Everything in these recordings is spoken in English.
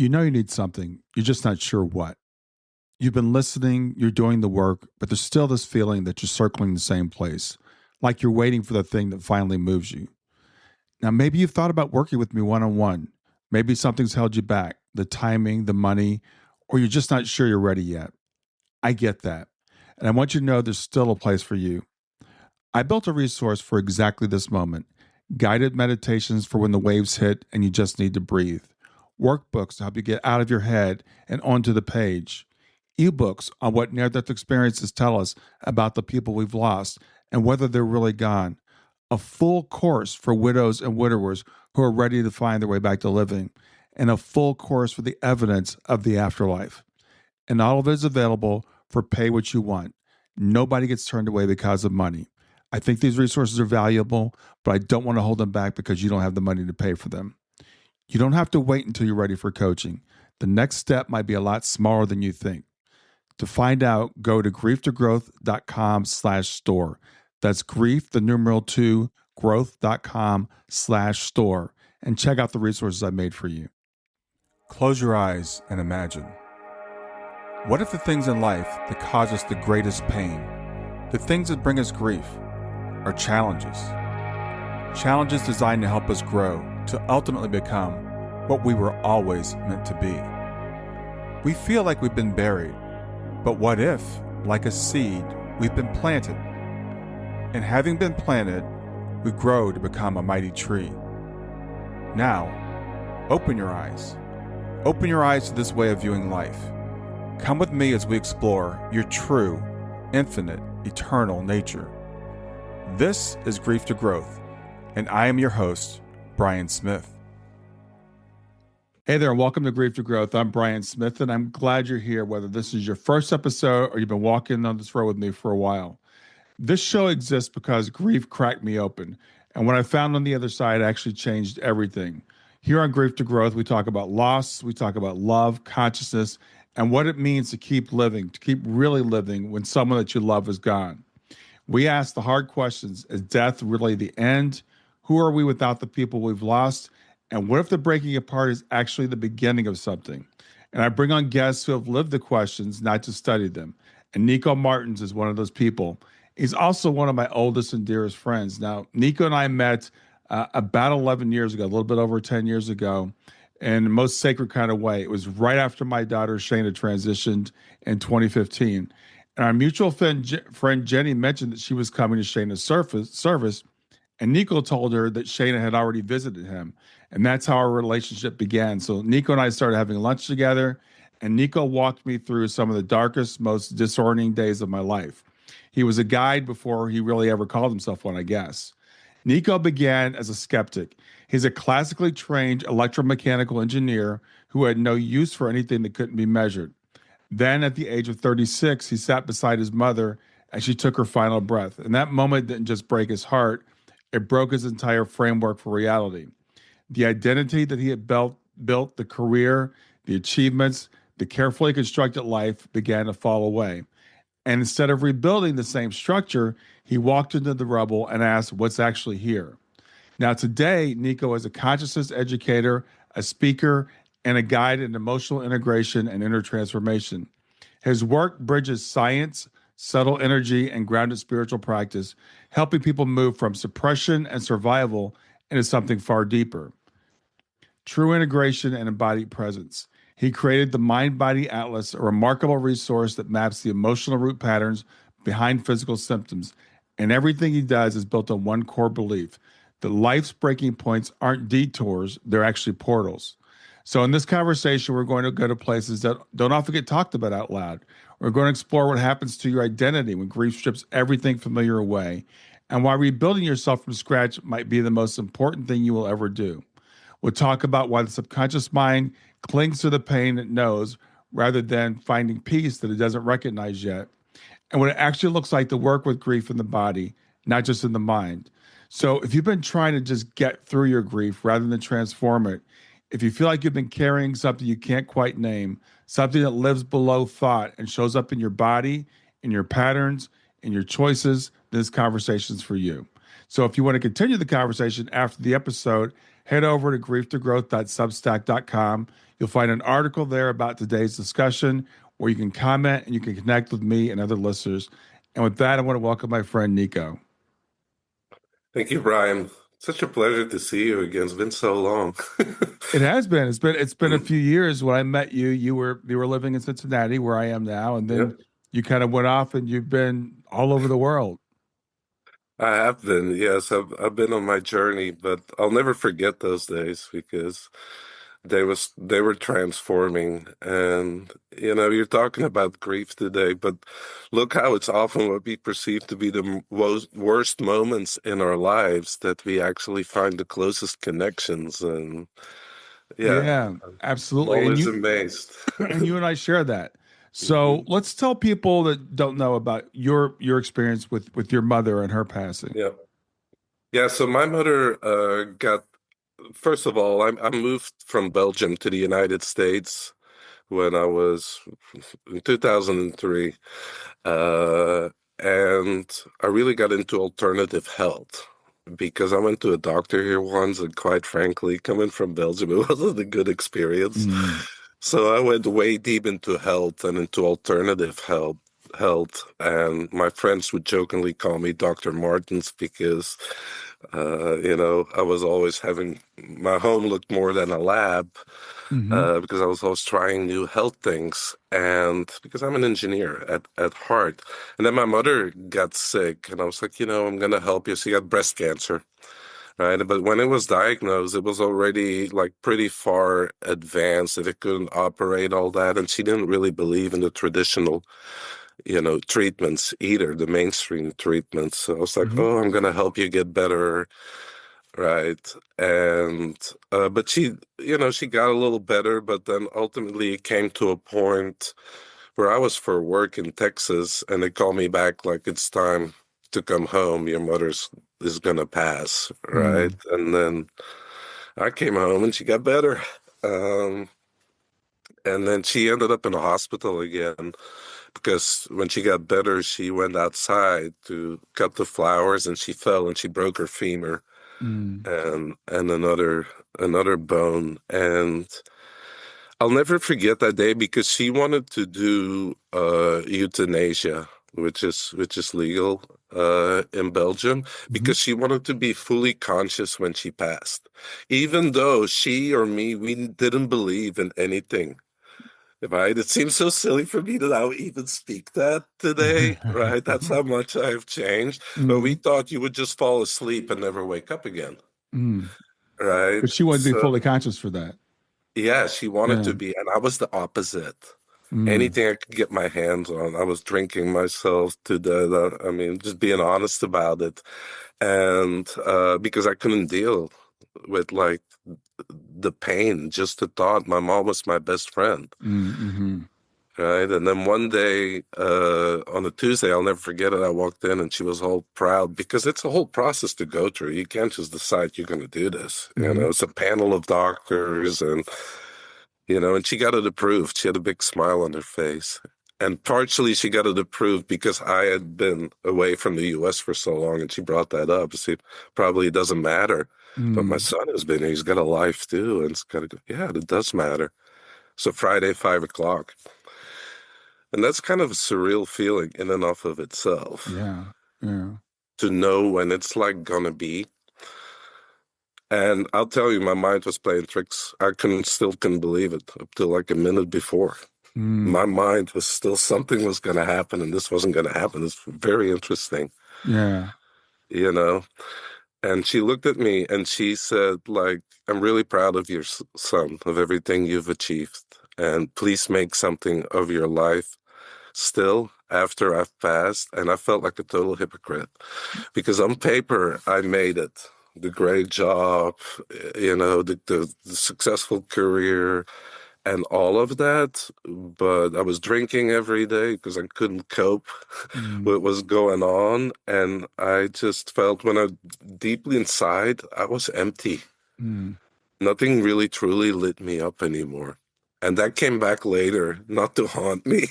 You know you need something, you're just not sure what. You've been listening, you're doing the work, but there's still this feeling that you're circling the same place, like you're waiting for the thing that finally moves you. Now, maybe you've thought about working with me one on one. Maybe something's held you back, the timing, the money, or you're just not sure you're ready yet. I get that. And I want you to know there's still a place for you. I built a resource for exactly this moment, guided meditations for when the waves hit and you just need to breathe, workbooks to help you get out of your head and onto the page, ebooks on what near death experiences tell us about the people we've lost and whether they're really gone, a full course for widows and widowers who are ready to find their way back to living, and a full course for the evidence of the afterlife. And all of it is available for pay what you want. Nobody gets turned away because of money. I think these resources are valuable, but I don't want to hold them back because you don't have the money to pay for them. You don't have to wait until you're ready for coaching. The next step might be a lot smaller than you think. To find out, go to grieftogrowth.com/store. That's grief, the numeral 2, growth.com/store, and check out the resources I made for you. Close your eyes and imagine. What if the things in life that cause us the greatest pain, the things that bring us grief, are challenges? Challenges designed to help us grow, to ultimately become what we were always meant to be. We feel like we've been buried, but what if, like a seed, we've been planted? And having been planted, we grow to become a mighty tree. Now, open your eyes. Open your eyes to this way of viewing life. Come with me as we explore your true, infinite, eternal nature. This is Grief to Growth, and I am your host, Brian Smith. Hey there, and welcome to Grief to Growth. I'm Brian Smith, and I'm glad you're here, whether this is your first episode or you've been walking on this road with me for a while. This show exists because grief cracked me open, and what I found on the other side actually changed everything. Here on Grief to Growth, we talk about loss, we talk about love, consciousness, and what it means to keep living, to keep really living when someone that you love is gone. We ask the hard questions. Is death really the end? Who are we without the people we've lost? And what if the breaking apart is actually the beginning of something? And I bring on guests who have lived the questions, not just studied them. And Nico Martens is one of those people. He's also one of my oldest and dearest friends. Now, Nico and I met about 11 years ago, a little bit over 10 years ago, in the most sacred kind of way. It was right after my daughter, Shayna, transitioned in 2015. And our mutual friend Jenny mentioned that she was coming to Shayna's service, and Nico told her that Shayna had already visited him. And that's how our relationship began. So Nico and I started having lunch together, and Nico walked me through some of the darkest, most disorienting days of my life. He was a guide before he really ever called himself one, I guess. Nico began as a skeptic. He's a classically trained electromechanical engineer who had no use for anything that couldn't be measured. Then at the age of 36, he sat beside his mother as she took her final breath. And that moment didn't just break his heart, it broke his entire framework for reality. The identity that he had built, the career, the achievements, the carefully constructed life began to fall away. And instead of rebuilding the same structure, he walked into the rubble and asked, what's actually here? Now, today, Nico is a consciousness educator, a speaker, and a guide in emotional integration and inner transformation. His work bridges science, subtle energy, and grounded spiritual practice, helping people move from suppression and survival into something far deeper. True integration and embodied presence. He created the Mind Body Atlas, a remarkable resource that maps the emotional root patterns behind physical symptoms. And everything he does is built on one core belief, that life's breaking points aren't detours, they're actually portals. So in this conversation, we're going to go to places that don't often get talked about out loud. We're going to explore what happens to your identity when grief strips everything familiar away, and why rebuilding yourself from scratch might be the most important thing you will ever do. We'll talk about why the subconscious mind clings to the pain it knows rather than finding peace that it doesn't recognize yet, and what it actually looks like to work with grief in the body, not just in the mind. So if you've been trying to just get through your grief rather than transform it, if you feel like you've been carrying something you can't quite name, something that lives below thought and shows up in your body, in your patterns, in your choices, this conversation's for you. So if you want to continue the conversation after the episode, head over to grieftogrowth.substack.com. You'll find an article there about today's discussion where you can comment and you can connect with me and other listeners. And with that, I want to welcome my friend Nico. Thank you, Brian. Such a pleasure to see you again. It's been so long. It has been. It's been a few years. When I met you, you were living in Cincinnati, where I am now, and Yeah, then you kind of went off and you've been all over the world. I have been. Yes, I've been on my journey, but I'll never forget those days because they were transforming. And you're talking about grief today, but look how it's often what we perceive to be the worst moments in our lives that we actually find the closest connections. And yeah, Yeah, I'm absolutely. And always you amazed. and you and I share that. So hmm let's tell people that don't know about your experience with your mother and her passing. Yeah. Yeah, so my mother got first of all, I moved from Belgium to the United States when I was in 2003. Uh, and I really got into alternative health because I went to a doctor here once, and quite frankly, coming from Belgium, it wasn't a good experience. Mm, So I went way deep into health and into alternative health. And my friends would jokingly call me Dr. Martens because I was always having my home looked more than a lab hmm because I was always trying new health things, and because I'm an engineer at heart. And then my mother got sick, and I was like, I'm gonna help you. She got breast cancer, right? But when it was diagnosed, it was already like pretty far advanced that it couldn't operate all that, and she didn't really believe in the traditional, treatments either, the mainstream treatments. So I was like, hmm oh, I'm gonna help you get better. Right. And but she got a little better, but then ultimately it came to a point where I was for work in Texas and they called me back like it's time to come home. Your mother's is gonna pass, right? mm, And then I came home and she got better. Um, and then she ended up in a hospital again because when she got better, she went outside to cut the flowers and she fell and she broke her femur mm, and another bone. And I'll never forget that day because she wanted to do euthanasia, which is legal in Belgium, hmm because she wanted to be fully conscious when she passed, even though she or me we didn't believe in anything. Right? It seems so silly for me to now even speak that today, right? That's how much I've changed. But we mm, thought you would just fall asleep and never wake up again. mm. Right. But she wanted to be So, fully conscious for that. yeah, she wanted Yeah. to be, and I was the opposite. Mm, Anything I could get my hands on, I was drinking myself to death. I mean, just being honest about it. And because I couldn't deal with like the pain, just the thought my mom was my best friend. mm-hmm, Right. And then one day, on a Tuesday, I'll never forget it. I walked in and she was all proud because it's a whole process to go through. You can't just decide you're going to do this. hmm It's a panel of doctors and she got it approved. She had a big smile on her face. And partially she got it approved because I had been away from the US for so long and she brought that up. See, probably it doesn't matter. But my mm, son has been here. He's got a life too. And it's got to go, yeah, it does matter. So Friday, 5 o'clock. And that's kind of a surreal feeling in and of itself yeah. Yeah. to know when it's like gonna be. And I'll tell you, my mind was playing tricks. I couldn't believe it up till like a minute before. Mm, My mind was still something was gonna happen and this wasn't gonna happen. It's very interesting, yeah. you know. And she looked at me and she said, like, I'm really proud of your son, of everything you've achieved. And please make something of your life still after I've passed. And I felt like a total hypocrite because on paper, I made it. The great job, the successful career and all of that. But I was drinking every day because I couldn't cope Mm, with what was going on. And I just felt when I deeply inside, I was empty. mm, Nothing really truly lit me up anymore. And that came back later, not to haunt me,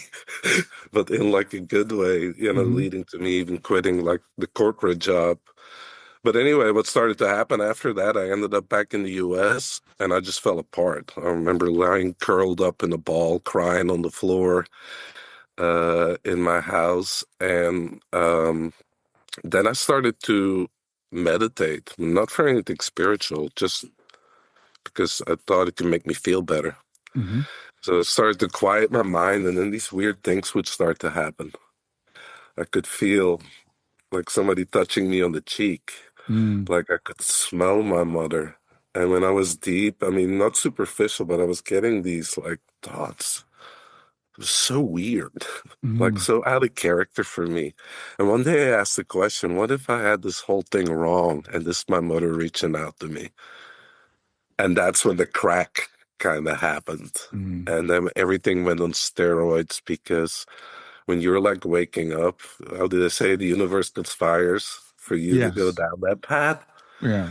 but in like a good way, hmm leading to me even quitting like the corporate job But anyway, what started to happen after that, I ended up back in the US and I just fell apart. I remember lying curled up in a ball, crying on the floor in my house. And then I started to meditate, not for anything spiritual, just because I thought it could make me feel better. Hmm. So I started to quiet my mind, and then these weird things would start to happen. I could feel like somebody touching me on the cheek, Mm. like I could smell my mother. And when I was deep, I mean, not superficial, but I was getting these like thoughts. It was so weird, like Mm. so out of character for me. And one day I asked the question, what if I had this whole thing wrong and this is my mother reaching out to me? And that's when the crack kind of happened. Mm. And then everything went on steroids because when you're like waking up, how do they say the universe conspires for you to go Yes. down that path? Yeah.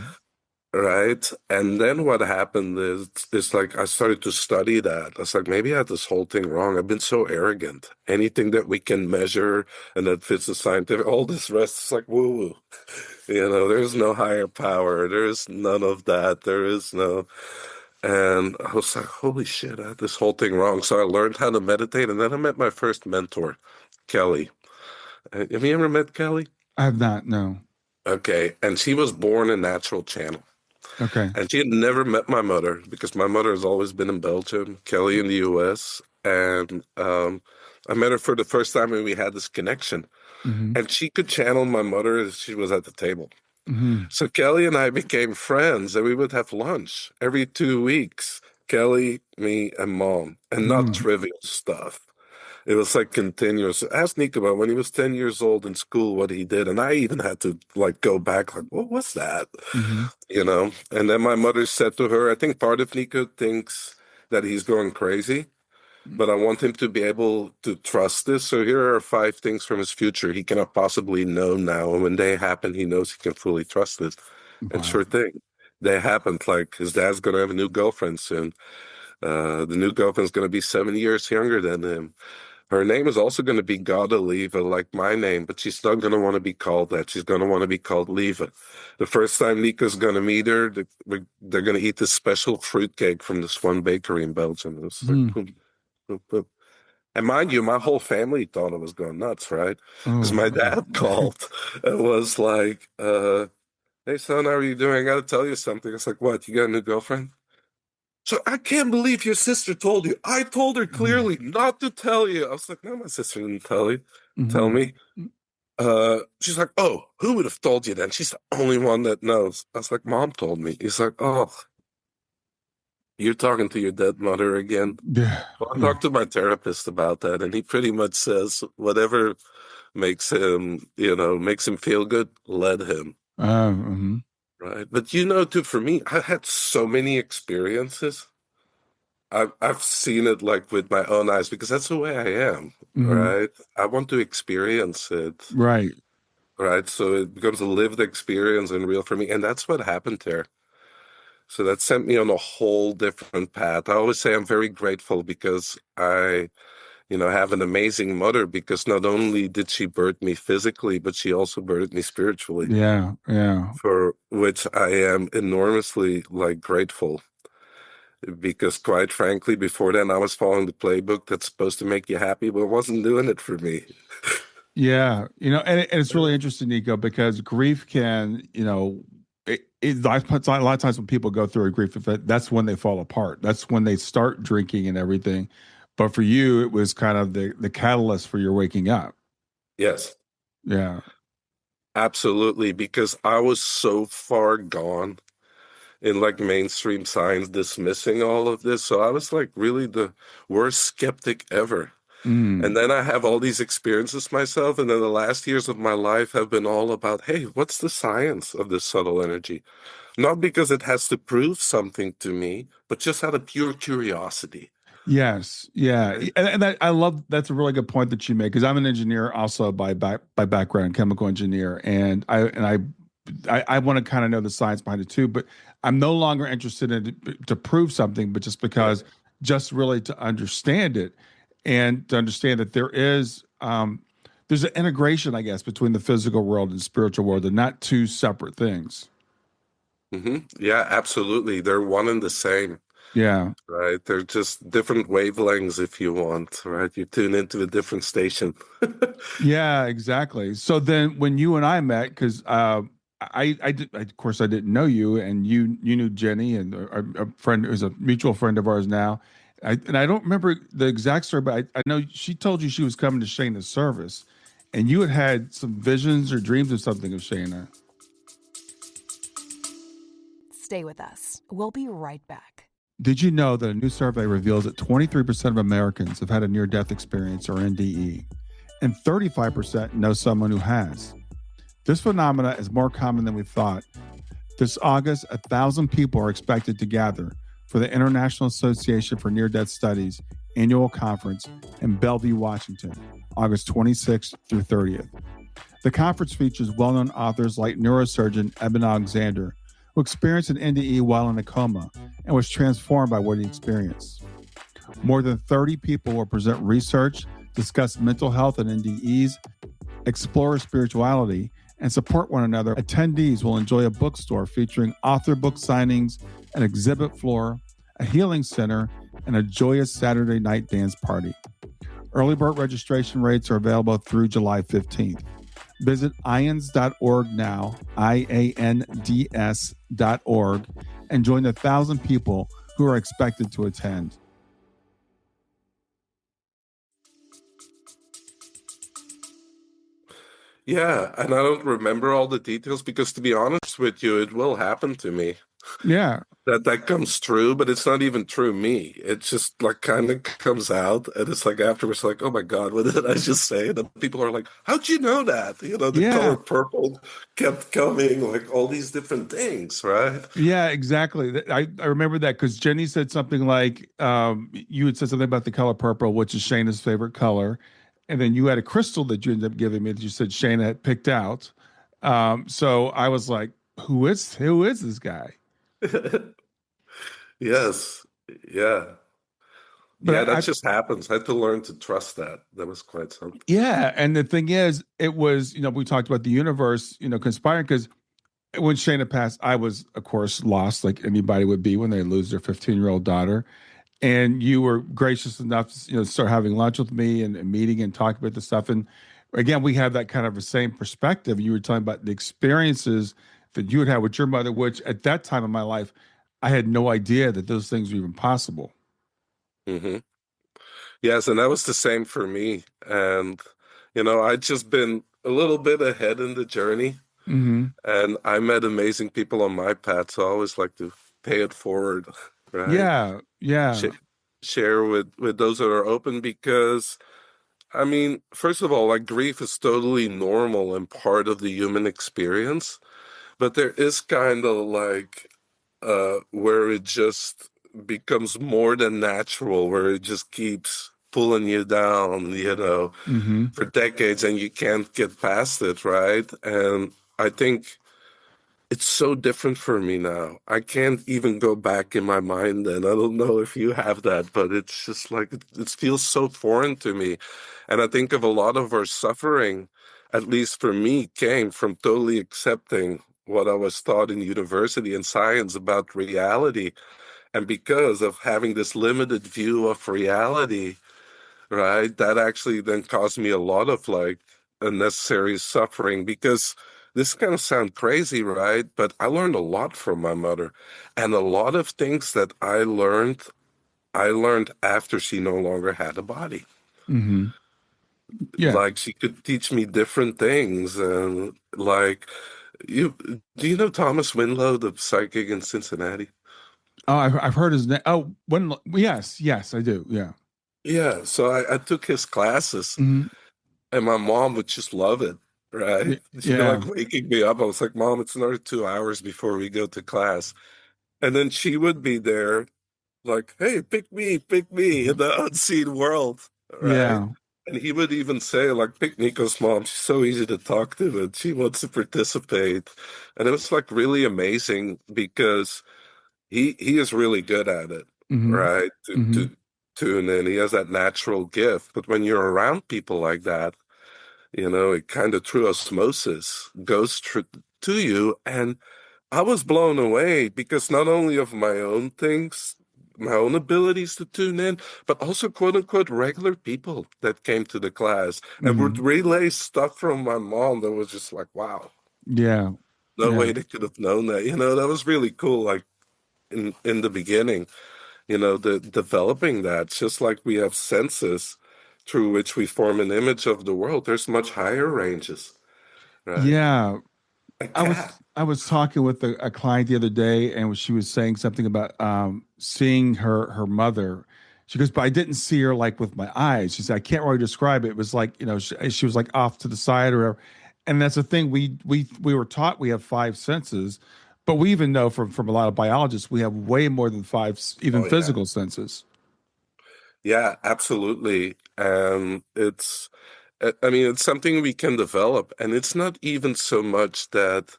Right. And then what happened is it's like I started to study that. I was like, maybe I had this whole thing wrong. I've been so arrogant. Anything that we can measure and that fits the scientific, all this rest is like woo woo. There's no higher power. There's none of that. There is no. And I was like, holy shit, I had this whole thing wrong. So I learned how to meditate. And then I met my first mentor, Kelly. Have you ever met Kelly? I have not. No. Okay. And she was born a natural channel. Okay. And she had never met my mother because my mother has always been in Belgium, Kelly in the US. And I met her for the first time and we had this connection. Hmm. And she could channel my mother as she was at the table. Hmm. So Kelly and I became friends and we would have lunch every 2 weeks. Kelly, me, and mom, and not Hmm. trivial stuff. It was like continuous. Ask Nico about when he was 10 years old in school what he did. And I even had to like go back, like, what was that? Hmm. And then my mother said to her, I think part of Nico thinks that he's going crazy, but I want him to be able to trust this. So here are 5 things from his future he cannot possibly know now. And when they happen, he knows he can fully trust it. And Wow. sure thing, they happened. Like his dad's going to have a new girlfriend soon. The new girlfriend's going to be 7 years younger than him. Her name is also going to be Gotta Leva, like my name, but she's not going to want to be called that. She's going to want to be called Leva. The first time Nika's going to meet her, they're going to eat this special fruitcake from this one bakery in Belgium. It's like, Mm. boom, boom, boom. And mind you, my whole family thought I was going nuts, right? Because Oh, my oh. dad called and was like, hey, son, how are you doing? I got to tell you something. It's like, what? You got a new girlfriend? So I can't believe your sister told you. I told her Mm. clearly not to tell you. I was like, no, my sister didn't tell Hmm. me. She's like, oh, who would have told you then? She's the only one that knows. I was like, mom told me. He's like, oh, you're talking to your dead mother again. Yeah. Well, I Yeah. talked to my therapist about that, and he pretty much says whatever makes him feel good, let him. Mhm. Right. But too, for me, I had so many experiences. I've seen it like with my own eyes because that's the way I am, Mhm. right? I want to experience it, Right. right? So it becomes a lived experience and real for me. And that's what happened there. So that sent me on a whole different path. I always say I'm very grateful because I have an amazing mother because not only did she birth me physically, but she also birthed me spiritually, Yeah. Yeah. for which I am enormously like grateful. Because quite frankly, before then I was following the playbook that's supposed to make you happy, but it wasn't doing it for me. Yeah. And it's really interesting, Nico, because grief can, a lot of times when people go through a grief event, that's when they fall apart. That's when they start drinking and everything. But for you, it was kind of the catalyst for your waking up. Yes, Yeah. absolutely. Because I was so far gone in like mainstream science dismissing all of this. So I was like really the worst skeptic ever. And Mm. then I have all these experiences myself. And then the last years of my life have been all about, hey, what's the science of this subtle energy? Not because it has to prove something to me, but just out of pure curiosity. Yes, yeah, Right? I love that's a really good point that you make because I'm an engineer also by background, chemical engineer, and I want to kind of know the science behind it too, but I'm no longer interested in it to prove something, but just Yeah. because just really to understand it and to understand that there is. there's an integration, I guess, between the physical world and spiritual world. They're not two separate things. Yeah, absolutely. They're one and the same, Yeah. right? They're just different wavelengths if you want, right? You tune into a different station. Yeah, exactly. So then when you and I met, because of course I didn't know you, and you knew Jenny, and a friend who's a mutual friend of ours now. I don't remember the exact story, but I know she told you she was coming to Shayna's service, and you had some visions or dreams of something of Shayna. Stay with us. We'll be right back. Did you know that a new survey reveals that 23% of Americans have had a near death experience or NDE, and 35% know someone who has? This phenomena is more common than we thought. This August, 1,000 people are expected to gather for the International Association for Near Death Studies annual conference in Bellevue, Washington, August 26th through 30th. The conference features well-known authors like neurosurgeon Eben Alexander, who experienced an NDE while in a coma and was transformed by what he experienced. More than 30 people will present research, discuss mental health and NDEs, explore spirituality, and support one another. Attendees will enjoy a bookstore featuring author book signings, an exhibit floor, a healing center, and a joyous Saturday night dance party. Early bird registration rates are available through July 15th. Visit IANDS.org now, IANDS.org, and join the 1,000 people who are expected to attend. Yeah, and I don't remember all the details because, to be honest with you, it will happen to me Yeah. that comes true, but it's not even true me. It just like kind of comes out, and it's like afterwards, like, oh my God, what did I just say? And then people are like, how'd you know that? You know, the Yeah. color purple kept coming, like all these different things, right? Yeah, exactly. I remember that because Jenny said something like, you had said something about the color purple, which is Shayna's favorite color. And then you had a crystal that you ended up giving me that you said Shayna had picked out. So I was like, who is this guy? Yes. Yeah. Yeah, But that just happens. I had to learn to trust that. That was quite something. yeah. And the thing is, it was, we talked about the universe, conspiring because when Shayna passed, I was, of course, lost like anybody would be when they lose their 15-year-old daughter. And you were gracious enough to start having lunch with me and meeting and talking about the stuff. And again, we have that kind of the same perspective. You were talking about the experiences that you had had with your mother, which at that time in my life, I had no idea that those things were even possible. Hmm. Yes, and that was the same for me. And, I'd just been a little bit ahead in the journey, Hmm. and I met amazing people on my path. So I always like to pay it forward, right? Yeah, Sh yeah. share with those that are open because, I mean, first of all, like grief is totally normal and part of the human experience. But there is kind of like where it just becomes more than natural, where it just keeps pulling you down, Hmm. for decades and you can't get past it, right? And I think it's so different for me now. I can't even go back in my mind, and I don't know if you have that, but it's just like it feels so foreign to me. And I think of a lot of our suffering, at least for me, came from totally accepting what I was taught in university and science about reality. And because of having this limited view of reality, right? That actually then caused me a lot of like unnecessary suffering because this kind of sound crazy, right? But I learned a lot from my mother. And a lot of things that I learned after she no longer had a body. Hmm. Yeah. Like she could teach me different things. And like you do you know Thomas Winlow, the psychic in Cincinnati? Oh, I've heard his name. Oh, when? Yes, yes, I do. Yeah. Yeah, so I took his classes. Hmm. And my mom would just love it, right? She'd be Yeah. like waking me up. I was like, Mom, it's another 2 hours before we go to class. And then she would be there, like, hey, pick me in the unseen world, right? Yeah. And he would even say, like, pick Nico's mom. She's so easy to talk to, and she wants to participate. And it was like really amazing because he is really good at it, Hmm. right? To Hmm. to tune in. He has that natural gift. But when you're around people like that, It kind of through osmosis goes to you. And I was blown away because not only of my own things, my own abilities to tune in, but also quote unquote regular people that came to the class and would Hmm. relay stuff from my mom that was just like, wow, Yeah. no Yeah. way they could have known that. That was really cool. Like in the beginning, the developing that, just like we have senses through which we form an image of the world, there's much higher ranges, right? Yeah. A I cat. was I was talking with a client the other day, and she was saying something about seeing her mother. She goes, but I didn't see her like with my eyes. She said, I can't really describe it. It was like, she was like off to the side or whatever. And that's the thing. We were taught we have five senses, but we even know from a lot of biologists we have way more than five, even Oh yeah. physical senses. Yeah, absolutely. And I mean, it's something we can develop. And it's not even so much that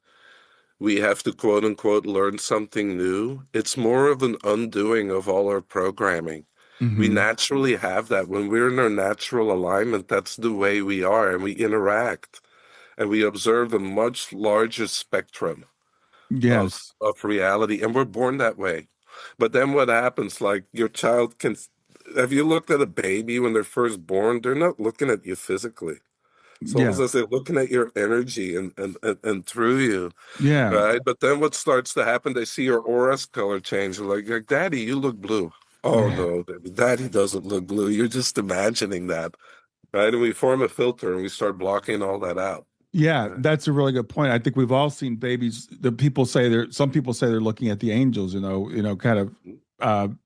we have to quote unquote learn something new. It's more of an undoing of all our programming. We Hmm. naturally have that. When we're in our natural alignment, that's the way we are, and we interact and we observe a much larger spectrum of Yes. reality, and we're born that way. But then what happens, like your child can, have you looked at a baby when they're first born? They're not looking at you physically. It's almost Yeah. as they're looking at your energy and through you, Yeah. right? But then what starts to happen, they see your aura's color change. They're like, Daddy, you look blue. Oh Yeah. no, Daddy doesn't look blue. You're just imagining that, right? And we form a filter and we start blocking all that out. Yeah, Right? that's a really good point. I think we've all seen babies. The people say they're some people say they're looking at the angels, kind of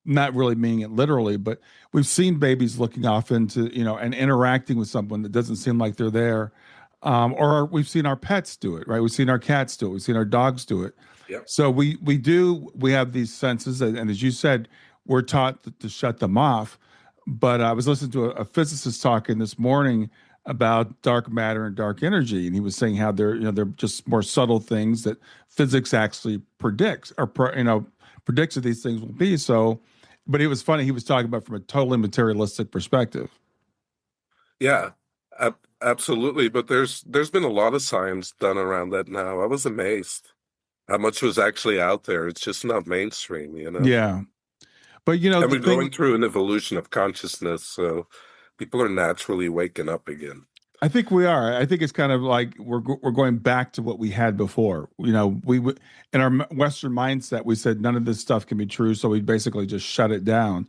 not really meaning it literally, but we've seen babies looking off into, and interacting with someone that doesn't seem like they're there. Or we've seen our pets do it, right? We've seen our cats do it, we've seen our dogs do it. Yep. So we have these senses, and as you said, we're taught to shut them off. But I was listening to a physicist talking this morning about dark matter and dark energy, and he was saying how they're just more subtle things that physics actually predicts or predicts that these things will be. So, but it was funny. He was talking about from a totally materialistic perspective. Yeah, absolutely. But there's been a lot of science done around that now. I was amazed how much was actually out there. It's just not mainstream. Yeah, but And the we're going thing through an evolution of consciousness, so people are naturally waking up again. I think we are. I think it's kind of like we're going back to what we had before. In our Western mindset, we said none of this stuff can be true, so we basically just shut it down.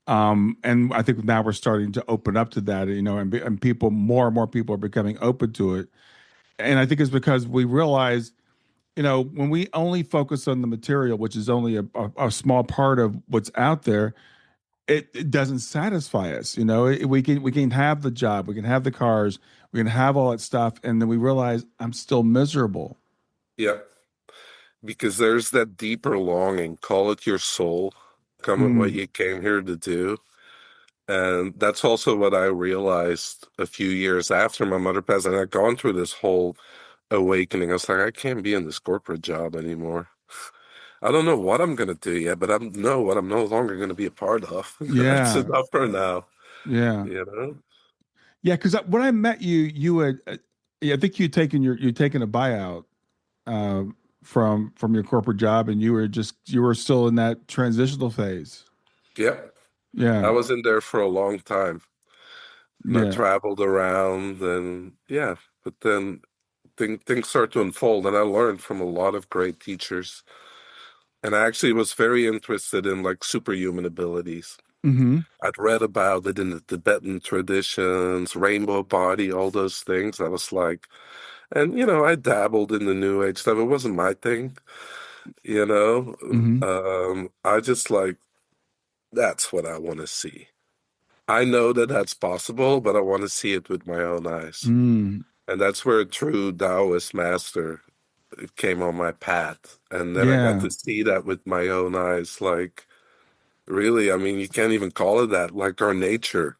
And I think now we're starting to open up to that, and people, more and more people are becoming open to it. And I think it's because we realize, when we only focus on the material, which is only a small part of what's out there, it doesn't satisfy us. We can have the job, we can have the cars, we can have all that stuff, and then we realize I'm still miserable. Yeah, because there's that deeper longing, call it your soul, come at what Mm, you came here to do. And that's also what I realized a few years after my mother passed. And I'd gone through this whole awakening. I was like, I can't be in this corporate job anymore. I don't know what I'm gonna do yet, but I know what I'm no longer gonna be a part of. That's yeah, enough for now, yeah, you know? yeah. Because when I met you, you had, yeah, I think you'd taken a buyout uh, from your corporate job, and you were still in that transitional phase. Yep. I Yeah, was in there for a long time and I yeah. traveled around and yeah, but then things start to unfold and I learned from a lot of great teachers. And I actually was very interested in like superhuman abilities. Hmm. I'd read about it in the Tibetan traditions, rainbow body, all those things. I was like, and I dabbled in the new age stuff. It wasn't my thing, you know. Hmm. I just like, that's what I want to see. I know that that's possible, but I want to see it with my own eyes. Mm, And that's where a true Taoist master came on my path. And then I got yeah. to see that with my own eyes. Like, really, I mean, you can't even call it that. Like our nature,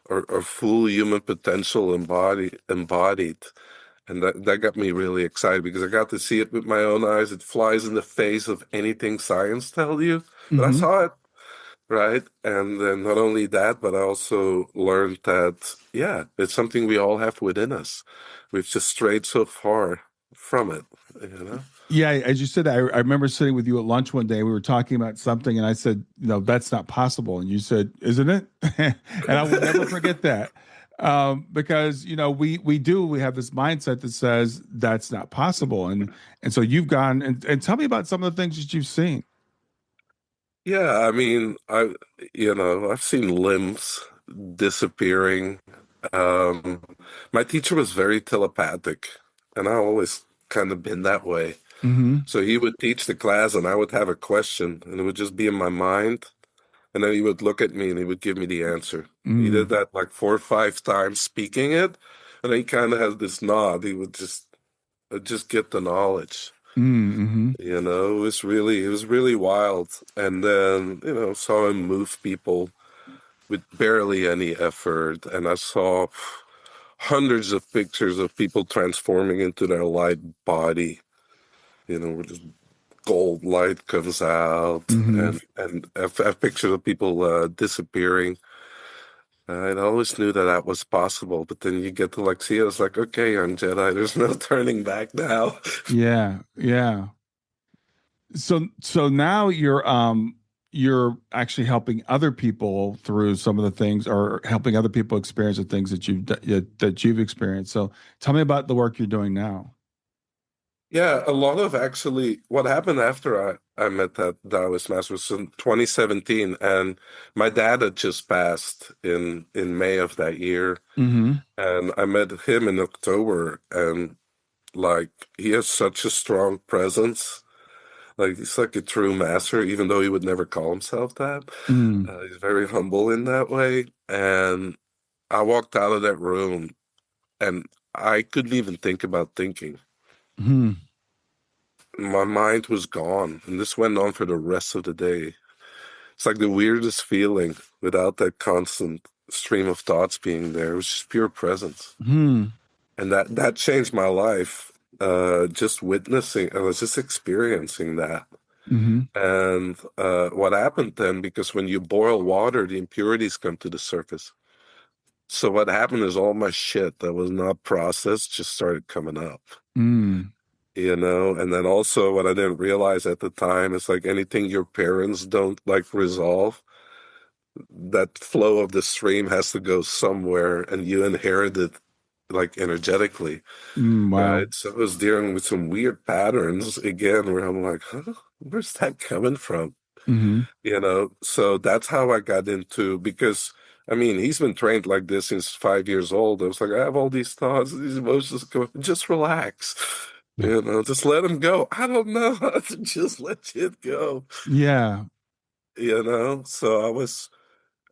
or full human potential embodied. And that got me really excited because I got to see it with my own eyes. It flies in the face of anything science tells you. But I Hmm. saw it. right? And then not only that, but I also learned that, yeah, it's something we all have within us. We've just strayed so far from it, you know? Yeah, as you said, I remember sitting with you at lunch one day. We were talking about something, and I said, "No, that's not possible." And you said, "Isn't it?" And I will never forget that, because we have this mindset that says that's not possible, and so you've gone and tell me about some of the things that you've seen. Yeah, I mean, I've seen limbs disappearing. Um, my teacher was very telepathic, and I always kind of been that way. Mm-hmm. So he would teach the class, and I would have a question, and it would just be in my mind, and then he would look at me and he would give me the answer. He did Mm, that like 4 or 5 times, speaking it, and then he kind of has this nod. He would just get the knowledge. mm-hmm. It was really wild. And then, saw him move people with barely any effort. And I saw hundreds of pictures of people transforming into their light body, where this gold light comes out. Mm-hmm. And I've pictures of people disappearing. I always knew that that was possible, but then you get to like see it. It's like, okay, young Jedi, there's no turning back now. Yeah, yeah. So now you're actually helping other people through some of the things, or helping other people experience the things that you've experienced. So tell me about the work you're doing now. Yeah, a lot of actually what happened after I met that Taoist master was in 2017, and my dad had just passed in May of that year, Mm-hmm. and I met him in October, and like he has such a strong presence. Like he's like a true master, even though he would never call himself that. Mm-hmm. He's very humble in that way. And I walked out of that room, and I couldn't even think about thinking. My mind was gone, and this went on for the rest of the day. It's like the weirdest feeling without that constant stream of thoughts being there. It was just pure presence. Mm-hmm. And that changed my life. Just witnessing, I was just experiencing that. Mm-hmm. And what happened then, because when you boil water, the impurities come to the surface. So what happened is all my shit that was not processed just started coming up. Mm-hmm. And then also what I didn't realize at the time is like anything your parents don't like resolve, that flow of the stream has to go somewhere and you inherit it like energetically, Mm, wow. right? So I was dealing with some weird patterns again where I'm like, huh, where's that coming from? Mm-hmm. So that's how I got into, because I mean, he's been trained like this since 5 years old. I was like, I have all these thoughts, these emotions going, just relax, just let them go. I don't know how to just let it go, Yeah. So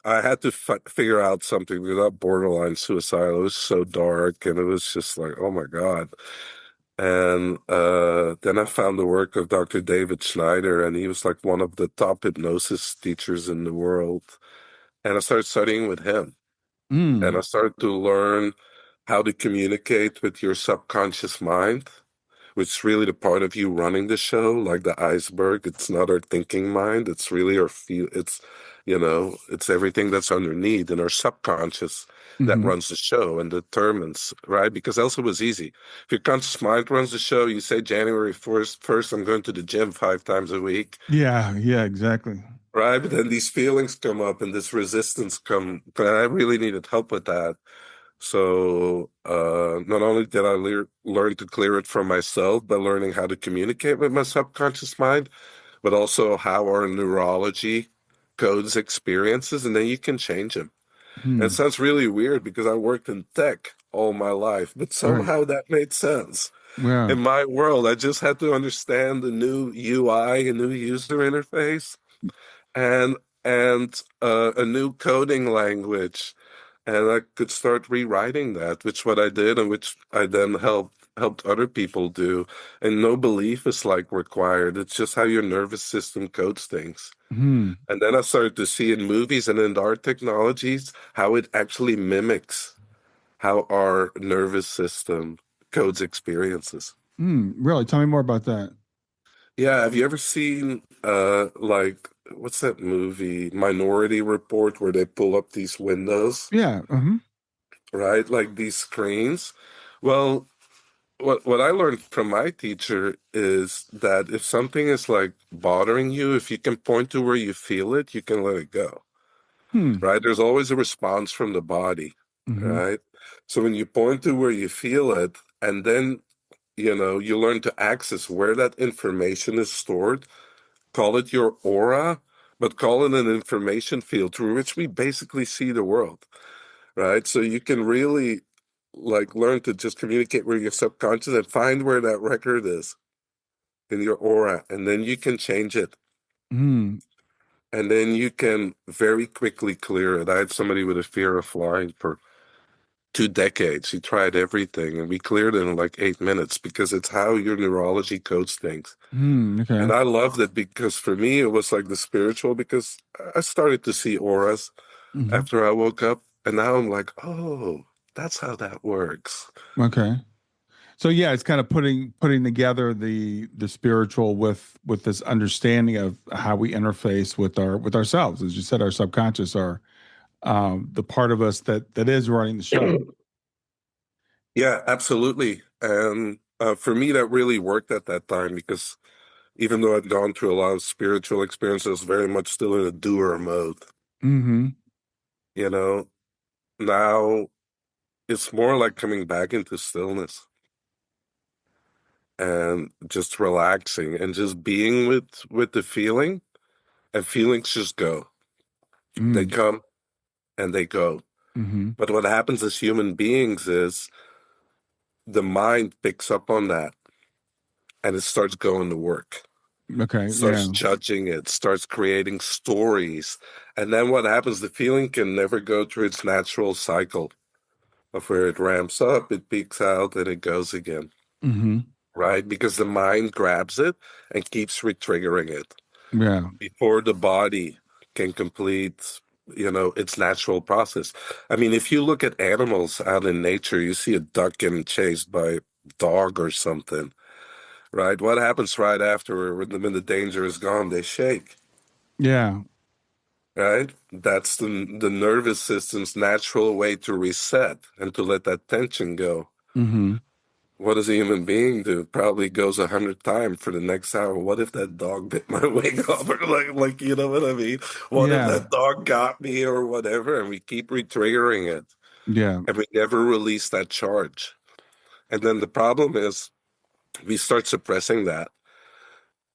I had to figure out something without borderline suicidal. It was so dark, and it was just like, oh my God. And then I found the work of Dr. David Schneider, and he was like one of the top hypnosis teachers in the world. And I started studying with him, and I Mm. started to learn how to communicate with your subconscious mind, which is really the part of you running the show, like the iceberg. It's not our thinking mind. It's really our feel. It's everything that's underneath in our subconscious that Mm-hmm. runs the show and determines, right? Because else it was easy. If your conscious mind runs the show, you say January 1st, I'm going to the gym 5 times a week, Yeah, yeah, exactly. right? But then these feelings come up and this resistance come. But I really needed help with that. So not only did I learn to clear it from myself by learning how to communicate with my subconscious mind, but also how our neurology codes experiences, and then you can change them. And it Hmm. sounds really weird because I worked in tech all my life, but Right. somehow that made sense. Yeah. In my world, I just had to understand the new UI, a new user interface, and a new coding language, and I could start rewriting that, which what I did, and which I then helped other people do. And no belief is like required. It's just how your nervous system codes things. Hmm. And then I started to see in movies and in art technologies how it actually mimics how our nervous system codes experiences. Hmm. Really? Tell me more about that. Yeah, have you ever seen like what's that movie, Minority Report, where they pull up these windows, Yeah. right? Like these screens. Well, what I learned from my teacher is that if something is like bothering you, if you can point to where you feel it, you can let it go. Hmm. Right? There's always a response from the body, Mm-hmm. right? So when you point to where you feel it, and then you learn to access where that information is stored, call it your aura, but call it an information field through which we basically see the world, right? So you can really like learn to just communicate with your subconscious and find where that record is in your aura, and then you can change it. Mm. And then you can very quickly clear it. I had somebody with a fear of flying for 2 decades. He tried everything, and we cleared it in like 8 minutes because it's how your neurology codes things. Mm. And Okay. I loved it because for me, it was like the spiritual, because I started to see auras Mm-hmm. after I woke up. And now I'm like, oh, that's how that works. Okay. So yeah, it's kind of putting together the spiritual with this understanding of how we interface with ourselves. As you said, our subconscious are the part of us that is running the show. Yeah, absolutely. And for me, that really worked at that time because even though I'd gone through a lot of spiritual experiences, I was very much still in a doer mode. Mm-hmm. You know, now it's more like coming back into stillness and just relaxing and just being with the feeling, and feelings just go. They Mm. come and they go. Mm-hmm. But what happens as human beings is the mind picks up on that and it starts going to work, Okay. starts Yeah. judging it, starts creating stories. And then what happens, the feeling can never go through its natural cycle of where it ramps up, it peaks out, and it goes again, Mm-hmm. right? Because the mind grabs it and keeps re-triggering it Yeah. before the body can complete, its natural process. I mean, if you look at animals out in nature, you see a duck getting chased by a dog or something, right? What happens right after when the danger is gone? They shake, Yeah. right? That's the nervous system's natural way to reset and to let that tension go. Mm-hmm. What does a human being do? Probably goes 100 times for the next hour. What if that dog bit my wing off? Or like, you know what I mean? What if Yeah. that dog got me or whatever? And we keep re-triggering it, Yeah. and we never release that charge. And then the problem is we start suppressing that,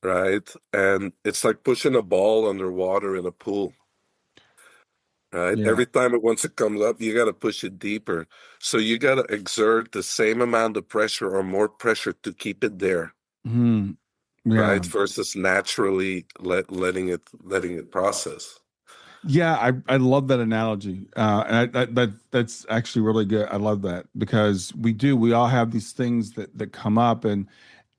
right? And it's like pushing a ball underwater in a pool, right? Yeah. Every time once it comes up, you got to push it deeper. So you got to exert the same amount of pressure or more pressure to keep it there, Mm. Yeah. right? Versus naturally letting it process. Yeah, I love that analogy, and that's actually really good. I love that because we all have these things that come up, and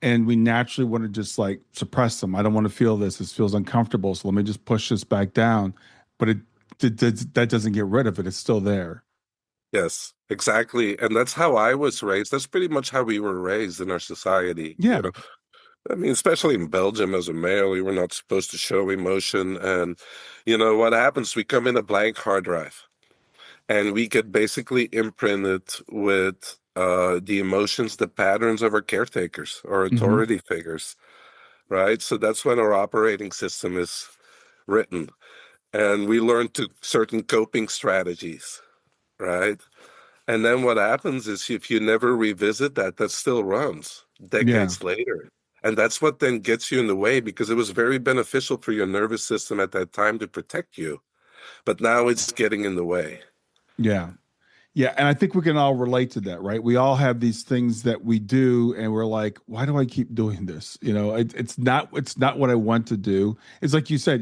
we naturally want to just like suppress them. I don't want to feel this. This feels uncomfortable, so let me just push this back down. But that doesn't get rid of it. It's still there. Yes, exactly. And that's how I was raised. That's pretty much how we were raised in our society. Yeah. I mean, especially in Belgium as a male, you were not supposed to show emotion. And what happens? We come in a blank hard drive, and we get basically imprinted with the emotions, the patterns of our caretakers or Hmm. authority figures, right? So that's when our operating system is written. And we learn to certain coping strategies, right? And then what happens is if you never revisit that, that still runs Yeah. decades later. And that's what then gets you in the way, because it was very beneficial for your nervous system at that time to protect you. But now it's getting in the way. Yeah. Yeah, and I think we can all relate to that, right? We all have these things that we do, and we're like, "Why do I keep doing this?" It's not what I want to do. It's like you said,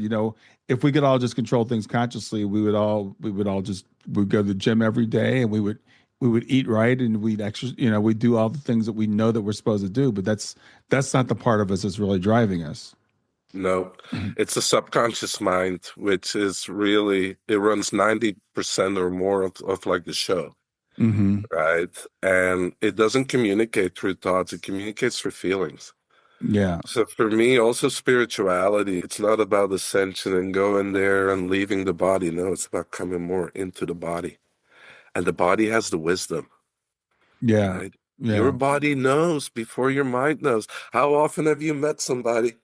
if we could all just control things consciously, we'd go to the gym every day, and we would eat right, and we'd actually, we'd do all the things that we know that we're supposed to do. But that's not the part of us that's really driving us. No, it's a subconscious mind, which is really, it runs 90% or more of like the show, Hmm. right? And it doesn't communicate through thoughts, it communicates through feelings. Yeah. So for me, also spirituality, it's not about ascension and going there and leaving the body. No, it's about coming more into the body. And the body has the wisdom, Yeah. right? Your Yeah. body knows before your mind knows. How often have you met somebody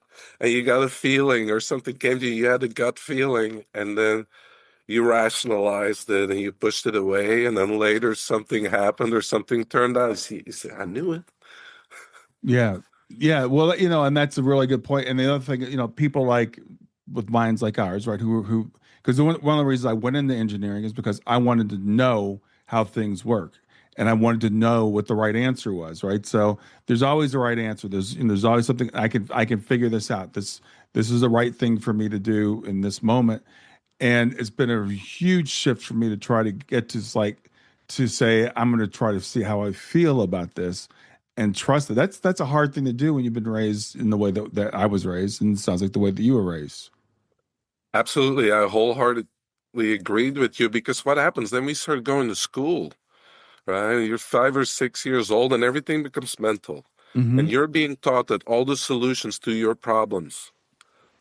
and you got a feeling or something came to you, you had a gut feeling, and then you rationalized it and you pushed it away, and then later something happened or something turned out. You say, I knew it. Yeah. Yeah. Well, and that's a really good point. And the other thing, people like with minds like ours, right? Because one of the reasons I went into engineering is because I wanted to know how things work. And I wanted to know what the right answer was, right? So there's always the right answer. There's always something I can figure this out. This is the right thing for me to do in this moment. And it's been a huge shift for me to try to get to say I'm going to try to see how I feel about this and trust it. That's a hard thing to do when you've been raised in the way that I was raised, and it sounds like the way that you were raised. Absolutely. I wholeheartedly agreed with you, because what happens then, we start going to school, right? You're 5 or 6 years old and everything becomes mental. Mm-hmm. And you're being taught that all the solutions to your problems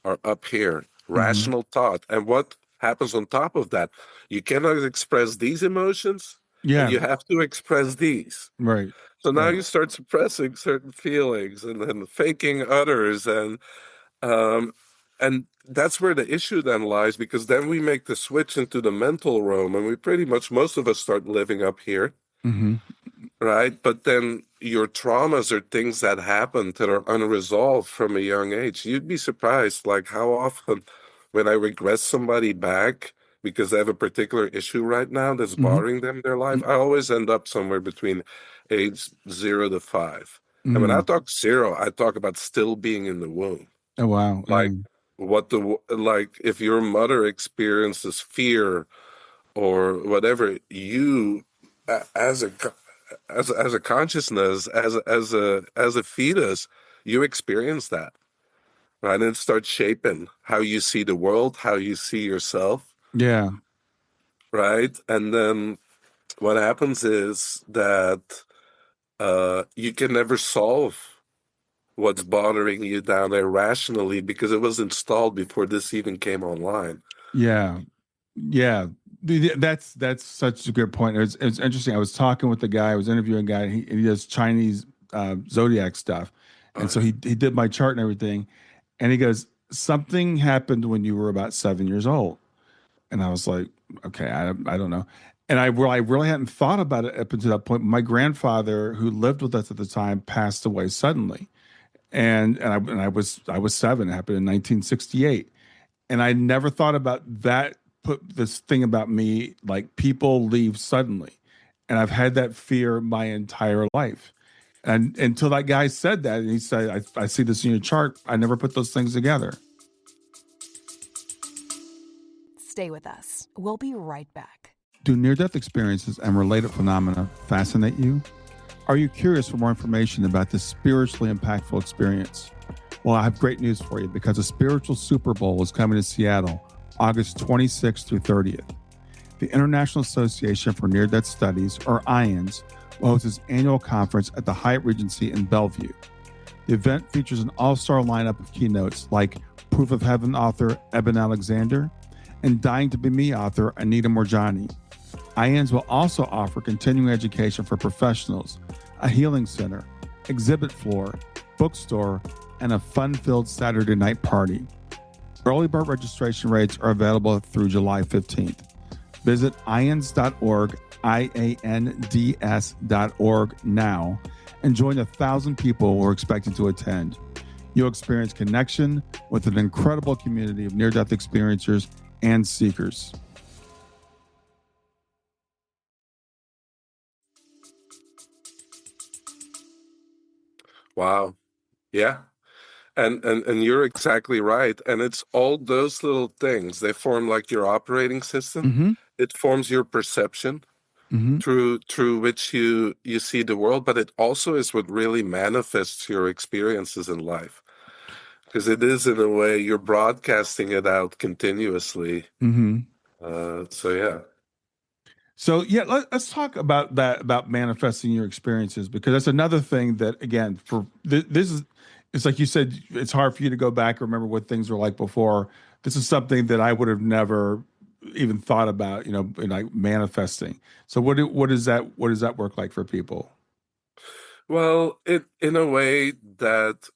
are up here, Mm-hmm. rational thought. And what happens on top of that? You cannot express these emotions and Yeah. you have to express these. Right. So now Right. you start suppressing certain feelings and then faking others, um and that's where the issue then lies, because then we make the switch into the mental realm and we pretty much, most of us, start living up here. Mm-hmm. Right. But then your traumas are things that happen that are unresolved from a young age. You'd be surprised, like, how often when I regress somebody back because they have a particular issue right now that's Mm-hmm. bothering them in their life, I always end up somewhere between age 0 to 5. And when I Mm-hmm. talk zero, I talk about still being in the womb. Oh wow. Yeah. Like, like if your mother experiences fear or whatever, you as a consciousness, as a fetus, you experience that, right? And it starts shaping how you see the world, how you see yourself, Yeah. right? And then what happens is that you can never solve what's bothering you down there rationally, because it was installed before this even came online. Yeah. Yeah, that's such a good point. It's interesting. I was talking with the guy. I was interviewing a guy. He does Chinese zodiac stuff, and so Oh, he did my chart and everything. And he goes, something happened when you were about 7 years old, and I was like, okay, I don't know. And I really hadn't thought about it up until that point. My grandfather, who lived with us at the time, passed away suddenly, and I was 7. It happened in 1968, and I never thought about that. Put this thing about me, like people leave suddenly, and I've had that fear my entire life. And until that guy said that, and he said, I see this in your chart. I never put those things together. Stay with us. We'll be right back. Do near death experiences and related phenomena fascinate you? Are you curious for more information about this spiritually impactful experience? Well, I have great news for you, because a spiritual Super Bowl is coming to Seattle August 26th through 30th. The International Association for Near Death Studies, or IANS, will host its annual conference at the Hyatt Regency in Bellevue. The event features an all-star lineup of keynotes like Proof of Heaven author Eben Alexander and Dying to Be Me author Anita Morjani. IANS will also offer continuing education for professionals, a healing center, exhibit floor, bookstore, and a fun-filled Saturday night party. Early bird registration rates are available through July 15th. Visit ians.org, IANDS.org now, and join 1,000 people who are expected to attend. You'll experience connection with an incredible community of near-death experiencers and seekers. wow. Yeah. And you're exactly right. And it's all those little things. They form like your operating system. Mm-hmm. It forms your perception Mm-hmm. through which you see the world, but it also is what really manifests your experiences in life. Because it is, in a way, you're broadcasting it out continuously. Mm-hmm. So yeah. So yeah, let's talk about that, about manifesting your experiences, because that's another thing that, again, for this It's like you said, it's hard for you to go back and remember what things were like before. This is something that I would have never even thought about, in like manifesting. So what does that work like for people? Well, it in a way that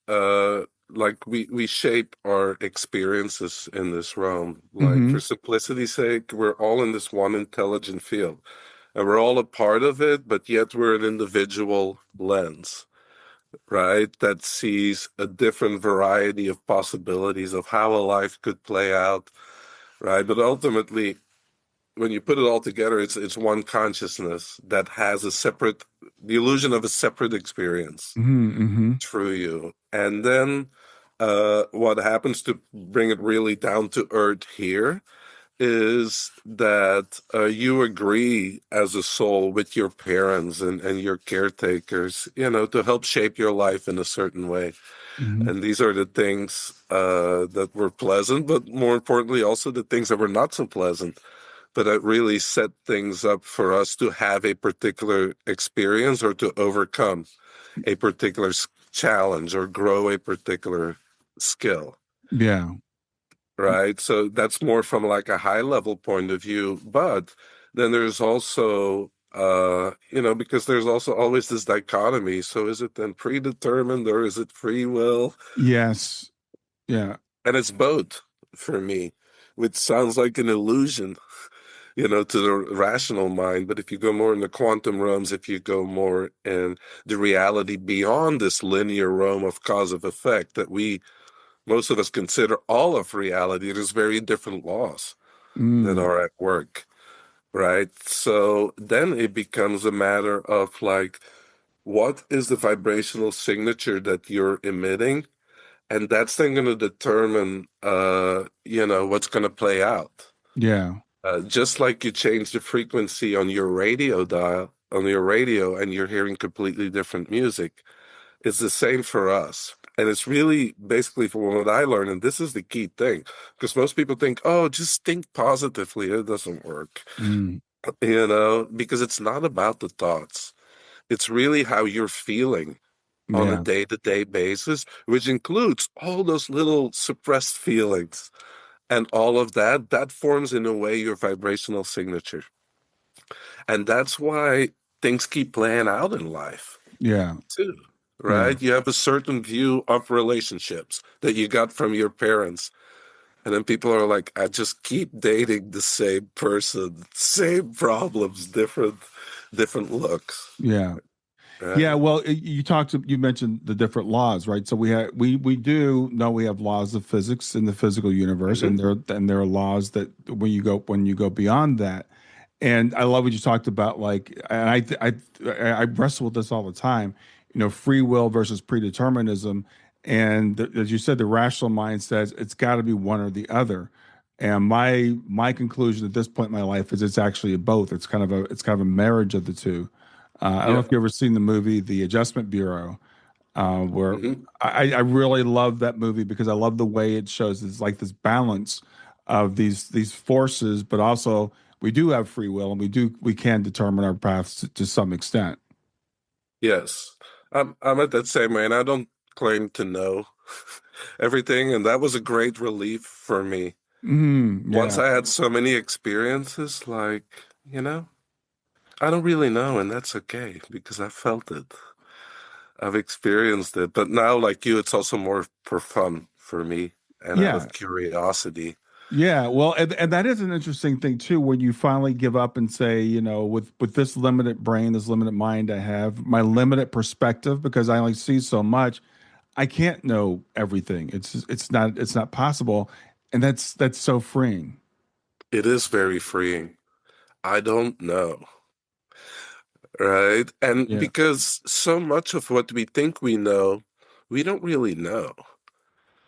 like we shape our experiences in this realm. Like Hmm. for simplicity's sake, we're all in this one intelligent field. And we're all a part of it, but yet we're an individual lens, right? That sees a different variety of possibilities of how a life could play out, right? But ultimately, when you put it all together, it's one consciousness that has the illusion of a separate experience Hmm. Hmm. through you. And then what happens to bring it really down to earth here is that you agree as a soul with your parents and your caretakers, to help shape your life in a certain way. Hmm. And these are the things that were pleasant, but more importantly, also the things that were not so pleasant, but that really set things up for us to have a particular experience or to overcome a particular challenge or grow a particular skill. Yeah. Right. So that's more from like a high level point of view. But then there's also, because there's also always this dichotomy. So is it then predetermined or is it free will? Yes. Yeah. And it's both for me, which sounds like an illusion, to the rational mind. But if you go more in the quantum realms, if you go more in the reality beyond this linear realm of cause of effect that most of us consider all of reality, there's very different laws that Mm. are at work, right? So then it becomes a matter of like, what is the vibrational signature that you're emitting? And that's then going to determine, what's going to play out. Yeah. Just like you change the frequency on your radio dial, on your radio, and you're hearing completely different music, it's the same for us. And it's really basically from what I learned, and this is the key thing, because most people think, oh, just think positively. It doesn't work, Mm. because it's not about the thoughts. It's really how you're feeling on a Yeah. day-to-day basis, which includes all those little suppressed feelings. And all of that, that forms in a way your vibrational signature. And that's why things keep playing out in life Yeah. too, Yeah. right? You have a certain view of relationships that you got from your parents. And then people are like, I just keep dating the same person, same problems, different looks. Yeah. Yeah, Right? well, you mentioned the different laws, right? So we do know we have laws of physics in the physical universe, Hmm. and there are laws that when you go beyond that. And I love what you talked about, like, and I wrestle with this all the time, free will versus predeterminism. And as you said, the rational mind says it's got to be one or the other. And my conclusion at this point in my life is it's actually both. It's kind of a marriage of the two. I don't know Yeah. if you've ever seen the movie The Adjustment Bureau, where Hmm. I really love that movie because I love the way it shows it's like this balance of these forces, but also we do have free will and we can determine our paths to some extent. Yes. I'm at that same way, and I don't claim to know everything, and that was a great relief for me. Once Yeah, I had so many experiences, like, I don't really know, and that's okay because I felt it. I've experienced it. But now, like you, it's also more for fun for me and out yeah, of curiosity. yeah. Well, and that is an interesting thing too, when you finally give up and say, with this limited brain, this limited mind I have, my limited perspective, because I only see so much. I can't know everything. It's not possible, and that's so freeing. It is very freeing. I don't know, right? And Yeah, because so much of what we think we know, we don't really know.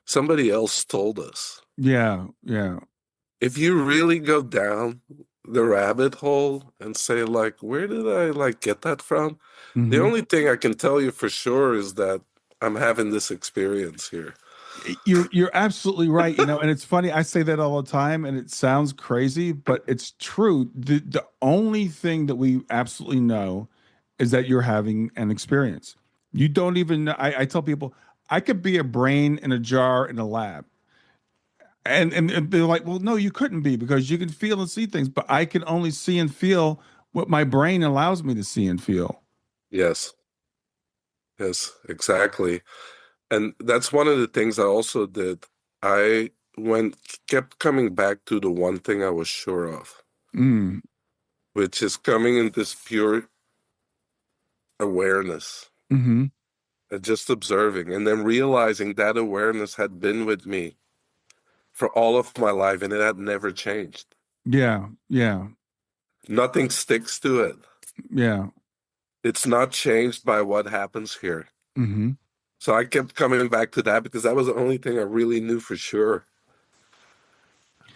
Somebody else told us. yeah, yeah. If you really go down the rabbit hole and say, like, where did I like get that from? The Hmm. only thing I can tell you for sure is that I'm having this experience here. You're absolutely right. And it's funny. I say that all the time, and it sounds crazy, but it's true. The only thing that we absolutely know is that you're having an experience. You don't even know. I tell people, I could be a brain in a jar in a lab. And they're like, well, no, you couldn't be because you can feel and see things, but I can only see and feel what my brain allows me to see and feel. Yes, yes, exactly. And that's one of the things I also did. I went kept coming back to the one thing I was sure of, Mm, which is coming in this pure awareness hmm. and just observing, and then realizing that awareness had been with me for all of my life and it had never changed. Yeah, yeah, Nothing sticks to it. yeah. It's not changed by what happens here. Hmm. So I kept coming back to that because that was the only thing I really knew for sure.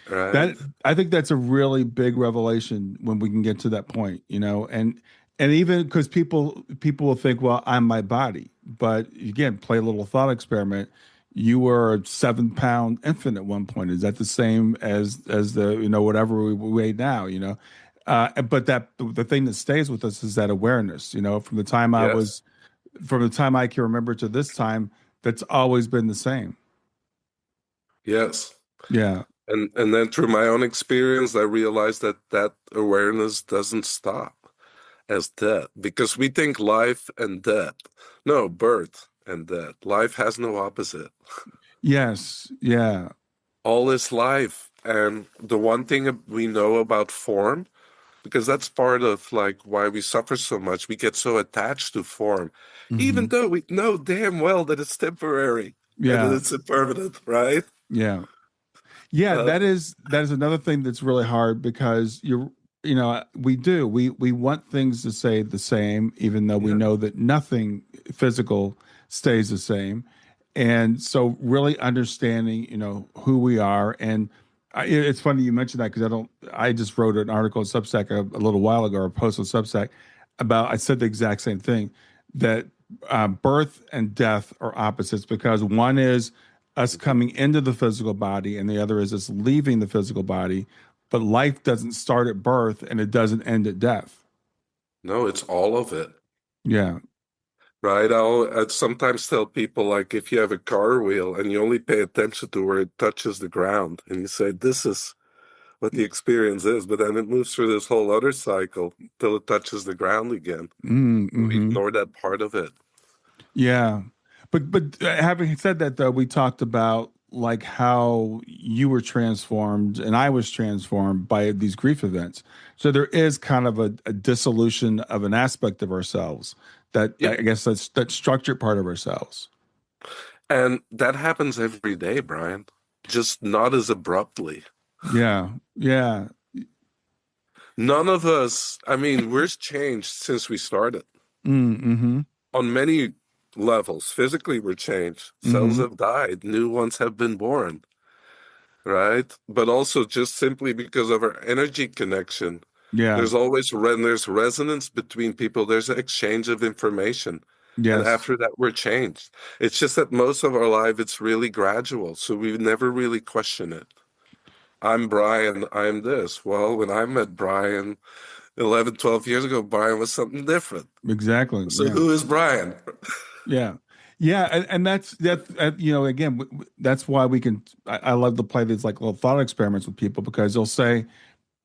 Right? That I think that's a really big revelation when we can get to that point, and even because people will think, well, I'm my body, but again, play a little thought experiment. You were a 7 pound infant at one point. Is that the same as the whatever we weigh now? But that the thing that stays with us is that awareness. Yes. From the time I can remember to this time, that's always been the same. Yes. Yeah. And then through my own experience, I realized that that awareness doesn't stop as death because we think life and death. No, birth and death. Life has no opposite. Yes. Yeah. All is life. And the one thing we know about form, because that's part of like why we suffer so much, we get so attached to form, even Hmm. though we know damn well that it's temporary and that Yeah. it's impermanent, right? Yeah. Yeah, Uh, that is another thing that's really hard because we want things to stay the same, even though we yeah. know that nothing physical stays the same. And so really understanding, who we are. And it's funny you mentioned that because I just wrote an article on Substack a little while ago, or a post on Substack I said the exact same thing, that birth and death are opposites because one is us Mhm. coming into the physical body and the other is us leaving the physical body. But life doesn't start at birth and it doesn't end at death. No, it's all of it. Yeah. Right. I'd sometimes tell people like if you have a car wheel and you only pay attention to where it touches the ground and you say, this is what the experience is, but then it moves through this whole other cycle till it touches the ground again. We Mm-hmm. ignore that part of it. Yeah. But having said that though, we talked about like how you were transformed and I was transformed by these grief events. So there is kind of a dissolution of an aspect of ourselves that Yeah. I guess that's that structured part of ourselves. And that happens every day, Brian, just not as abruptly. Yeah. Yeah. None of us, I mean, we're changed since we started Mm-hmm. on many levels. Physically, we're changed. Cells Mm-hmm. have died, new ones have been born, right? But also just simply because of our energy connection. Yeah. There's always there's resonance between people. There's an exchange of information. And Yes. after that, we're changed. It's just that most of our life, it's really gradual. So we never really question it. I'm Brian, I'm this. Well, when I met Brian 11, 12 years ago, Brian was something different. Exactly. So Yeah. who is Brian? Yeah. Yeah, and again, that's why we can. I love to play these like little thought experiments with people because they'll say,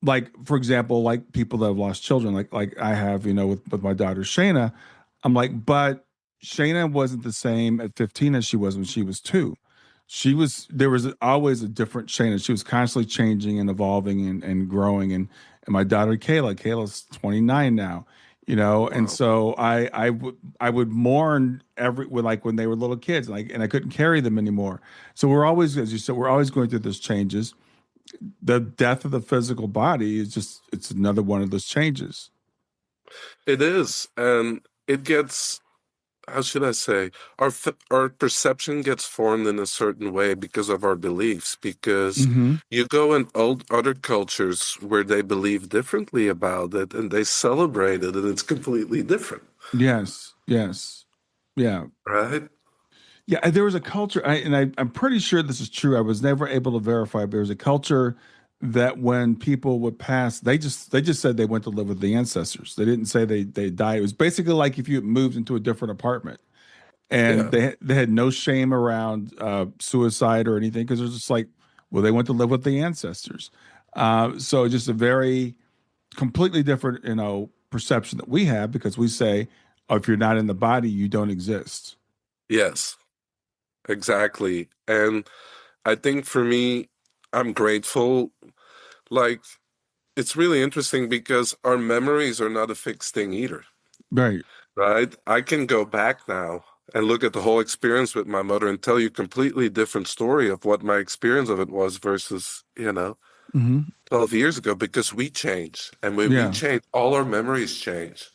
like, for example, like people that have lost children, like I have, with my daughter Shayna. I'm like, but Shayna wasn't the same at 15 as she was when she was 2. There was always a different Shayna. She was constantly changing and evolving and growing. And my daughter Kayla's 29 now, and Wow. so I would mourn when they were little kids, and I couldn't carry them anymore. So we're always, as you said, we're always going through those changes. The death of the physical body it's another one of those changes. It is. And it gets, how should I say, our perception gets formed in a certain way because of our beliefs. Because Hmm. you go in other cultures where they believe differently about it and they celebrate it, and it's completely different, Yes, yes, yeah, right? yeah. There was a culture, I'm pretty sure this is true. I was never able to verify, but there was a culture that when people would pass, they just said they went to live with the ancestors. They didn't say they died. It was basically like if you had moved into a different apartment. and Yeah. they had no shame around suicide or anything because it was just like, well, they went to live with the ancestors. So just a very completely different, perception that we have because we say, oh, if you're not in the body, you don't exist. Yes, exactly. And I think for me, I'm grateful. Like, it's really interesting because our memories are not a fixed thing either, Right. right? I can go back now and look at the whole experience with my mother and tell you a completely different story of what my experience of it was versus, 12 years ago because we change. And when we Yeah. change, all our memories change,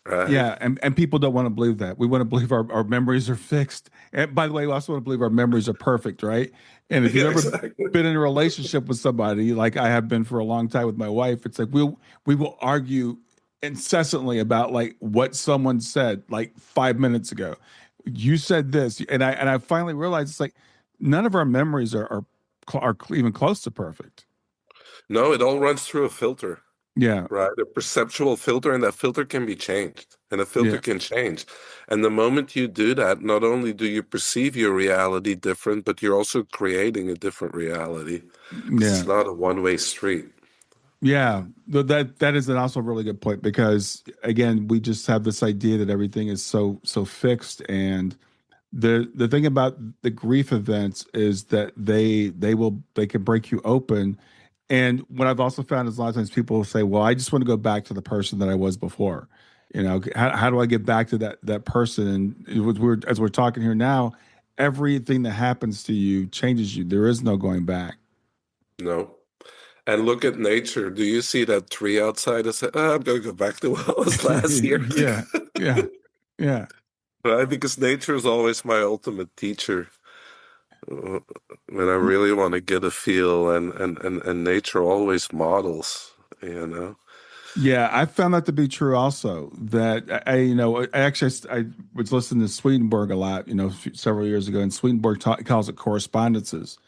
right? Yeah, and people don't want to believe that. We want to believe our memories are fixed. And by the way, we also want to believe our memories are perfect, right? And if you've Yeah, ever exactly. been in a relationship with somebody, like I have been for a long time with my wife, it's like we will argue incessantly about like what someone said like 5 minutes ago. You said this, and I finally realized it's like none of our memories are even close to perfect. No, it all runs through a filter. Yeah, Right, a perceptual filter, and that filter can be changed, and a filter yeah, can change. And the moment you do that, not only do you perceive your reality different, but you're also creating a different reality because it's yeah. not a one-way street. Yeah, that is an also a really good point because again, we just have this idea that everything is so fixed, and the thing about the grief events is that they can break you open. And what I've also found is a lot of times people will say, "Well, I just want to go back to the person that I was before." How do I get back to that person? And as we're talking here now, everything that happens to you changes you. There is no going back. No. And look at nature. Do you see that tree outside and say, "Ah, I'm going to go back to what was last year?" Yeah, yeah, yeah. Right? Because nature is always my ultimate teacher. When I really want to get a feel, and nature always models, you know? Yeah, I found that to be true also. That I actually I was listening to Swedenborg a lot, several years ago, and Swedenborg calls it correspondences.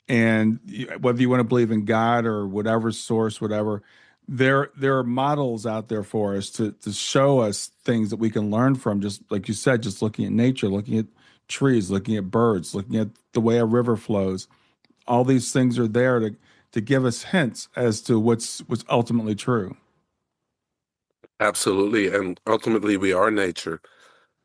And whether you want to believe in God or whatever source, whatever, there are models out there for us to show us things that we can learn from. Just like you said, just looking at nature, looking at trees, looking at birds, looking at the way a river flows. All these things are there to give us hints as to what's ultimately true. Absolutely. And ultimately, we are nature.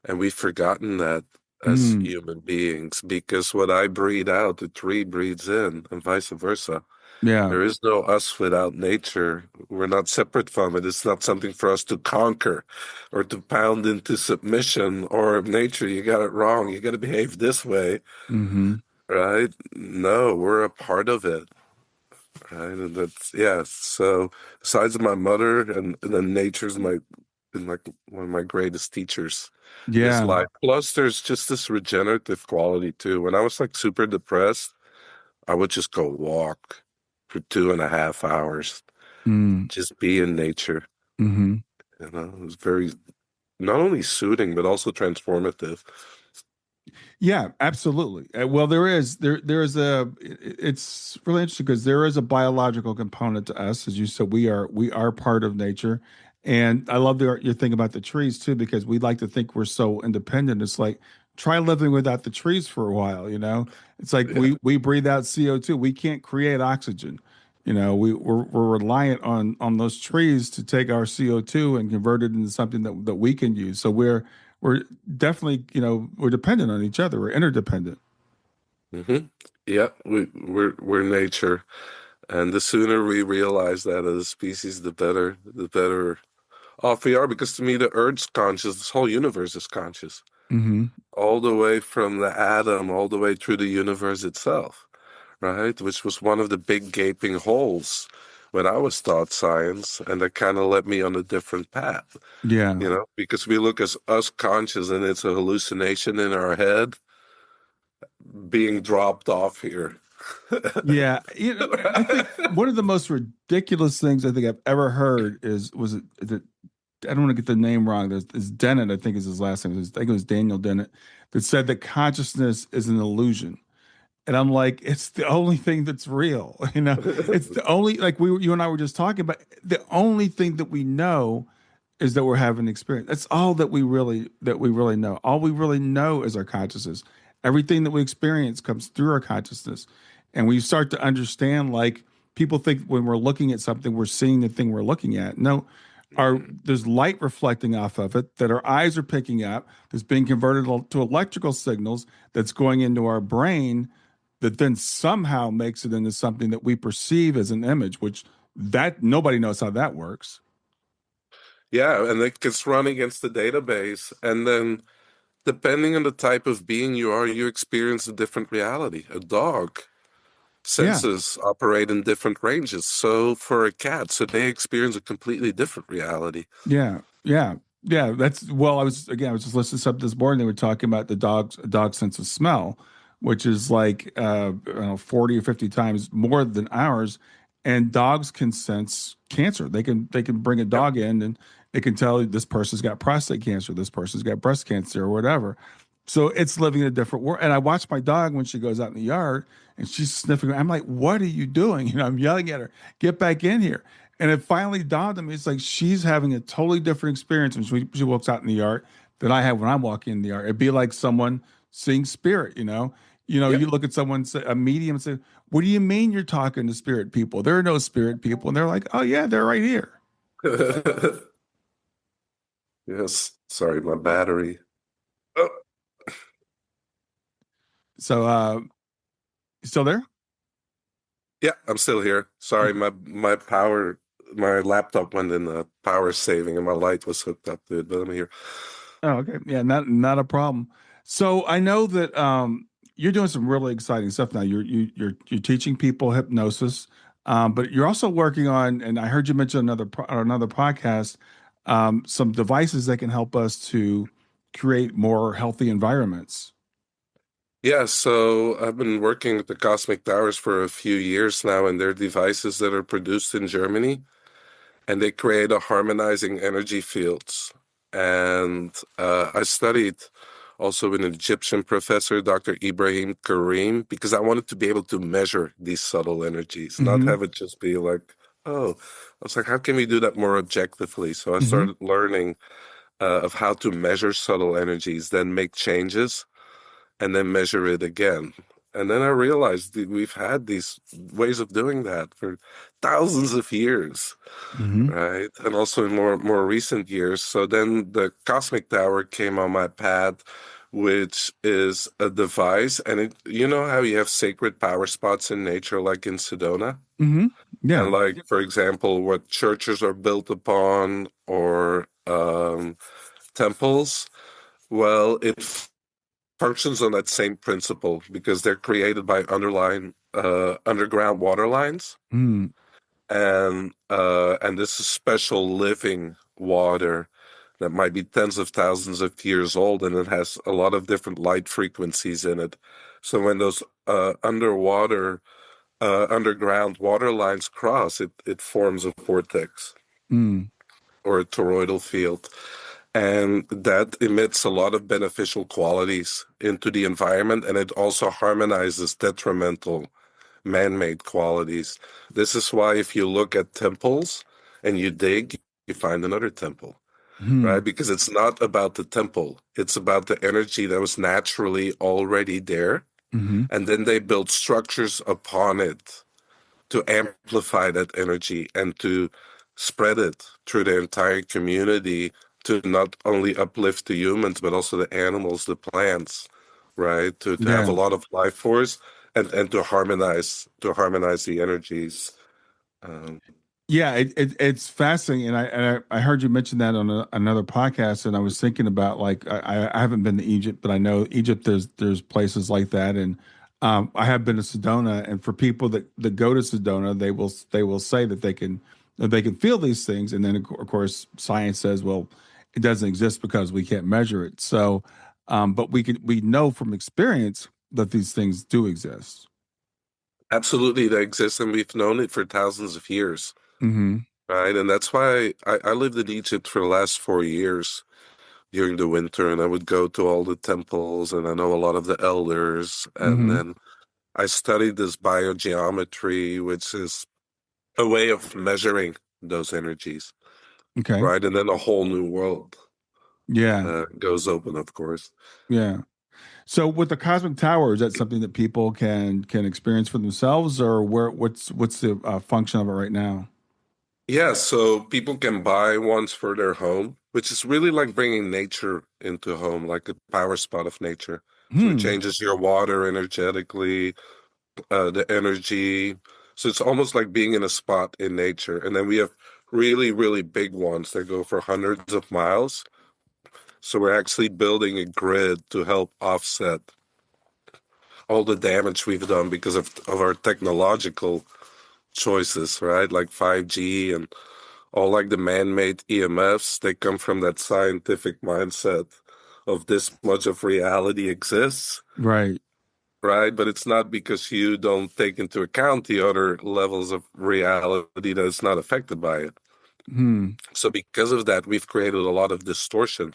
And we've forgotten that as Mm, human beings because what I breathe out, the tree breathes in, and vice versa. yeah. There is no us without nature. We're not separate from it. It's not something for us to conquer or to pound into submission or nature, you got it wrong. You got to behave this way, Hmm. right? No, we're a part of it. Right, and that's yeah. So besides my mother, and then nature's been like one of my greatest teachers in this Yeah. life. Plus, there's just this regenerative quality too. When I was like super depressed, I would just go walk for 2.5 hours, Mm. just be in nature. Hmm. It was very not only soothing but also transformative. Yeah, absolutely. Well, there is it's really interesting because there is a biological component to us, as you said. We are part of nature, and I love your thing about the trees too because we like to think we're so independent. It's like try living without the trees for a while. It's like Yeah. we breathe out CO2. We can't create oxygen. We're reliant on those trees to take our CO2 and convert it into something that we can use. So we're definitely, we're dependent on each other. We're interdependent. hmm Yeah, we're nature, and the sooner we realize that as a species, the better off we are. Because to me, the Earth's conscious. This whole universe is conscious, Hmm. all the way from the atom, all the way through the universe itself, right? Which was one of the big gaping holes when I was taught science, and that kind of led me on a different path. Yeah. Because we look as us conscious, and it's a hallucination in our head being dropped off here. Yeah. I think one of the most ridiculous things I think I've ever heard is it I don't want to get the name wrong. It's Dennett, I think is his last name. I think it was Daniel Dennett that said that consciousness is an illusion. And I'm like, it's the only thing that's real. It's the only, like you and I were just talking about, the only thing that we know is that we're having an experience. That's all that we really know. All we really know is our consciousness. Everything that we experience comes through our consciousness. And when you start to understand, like people think when we're looking at something, we're seeing the thing we're looking at. No, there's light reflecting off of it that our eyes are picking up, that's being converted to electrical signals that's going into our brain that then somehow makes it into something that we perceive as an image, which that nobody knows how that works. Yeah, and it gets run against the database. And then, depending on the type of being you are, you experience a different reality. A dog Yeah. senses operate in different ranges. So for a cat, so they experience a completely different reality. Yeah, yeah, yeah. That's well. I was just listening to something this morning. They were talking about a dog's sense of smell, which is like I don't know, 40 or 50 times more than ours. And dogs can sense cancer. They can bring a Yep. dog in and it can tell you this person's got prostate cancer, this person's got breast cancer, or whatever. So it's living in a different world. And I watch my dog when she goes out in the yard and she's sniffing. I'm like, what are you doing? I'm yelling at her, get back in here. And it finally dawned on me, it's like she's having a totally different experience when she walks out in the yard than I have when I'm walking in the yard. It'd be like someone seeing spirit. Yep. You look at someone, a medium, and say, "What do you mean you're talking to spirit people? There are no spirit people," and they're like, "Oh yeah, they're right here." Yes. Sorry, my battery. Oh, So, you still there? yeah, I'm still here. Sorry, my laptop went in power saving and my light was hooked up to it, but I'm here. Oh, okay. Yeah, not a problem. So I know that you're doing some really exciting stuff now. You're teaching people hypnosis, but you're also working on, and I heard you mention another podcast, some devices that can help us to create more healthy environments. Yeah, so I've been working with the Cosmic Towers for a few years now, and they're devices that are produced in Germany, and they create a harmonizing energy fields. And I studied also with an Egyptian professor, Dr. Ibrahim Karim, because I wanted to be able to measure these subtle energies, not Mm-hmm. have it just be like, oh, I was like, how can we do that more objectively? So I Mm-hmm. started learning of how to measure subtle energies, then make changes, and then measure it again. And then I realized that we've had these ways of doing that for thousands of years, Mm-hmm. right? And also in more recent years. So then the Cosmic Tower came on my path, which is a device, and you know how you have sacred power spots in nature, like in Sedona, Mm-hmm. Yeah. and like for example, what churches are built upon or temples. Well, it functions on that same principle because they're created by underground water lines, Mm. and this is special living water that might be tens of thousands of years old, and it has a lot of different light frequencies in it. So when those underground water lines cross, it forms a vortex Mm. or a toroidal field. And that emits a lot of beneficial qualities into the environment, and it also harmonizes detrimental man-made qualities. This is why if you look at temples and you dig, you find another temple, right? Mm. Because it's not about the temple, it's about the energy that was naturally already there. Mm-hmm. And then they build structures upon it to amplify that energy and to spread it through the entire community to not only uplift the humans but also the animals, the plants, right? To have a Yeah. lot of life force and to harmonize the energies. Um, Yeah, it's fascinating, and I heard you mention that on another podcast, and I was thinking about like I haven't been to Egypt, but I know Egypt there's places like that, and I have been to Sedona, and for people that go to Sedona, they will say that they can feel these things, and then of course science says, well, it doesn't exist because we can't measure it. So, but we know from experience that these things do exist. Absolutely, they exist, and we've known it for thousands of years, Mm-hmm. right? And that's why I lived in Egypt for the last 4 years during the winter, and I would go to all the temples, and I know a lot of the elders, and Mm-hmm. then I studied this biogeometry, which is a way of measuring those energies, Okay. right? And then a whole new world Yeah. goes open, of course. Yeah. So with the cosmic tower, is that something that people can experience for themselves, or what's the function of it right now? Yeah, so people can buy ones for their home, which is really like bringing nature into home, like a power spot of nature. So it Hmm. changes your water energetically, the energy. So it's almost like being in a spot in nature. And then we have really, really big ones that go for hundreds of miles. So we're actually building a grid to help offset all the damage we've done because of our technological choices, right? Like 5G and all like the man-made EMFs, they come from that scientific mindset of this much of reality exists, Right. right? But it's not because you don't take into account the other levels of reality that it's not affected by it. Hmm. So because of that, we've created a lot of distortion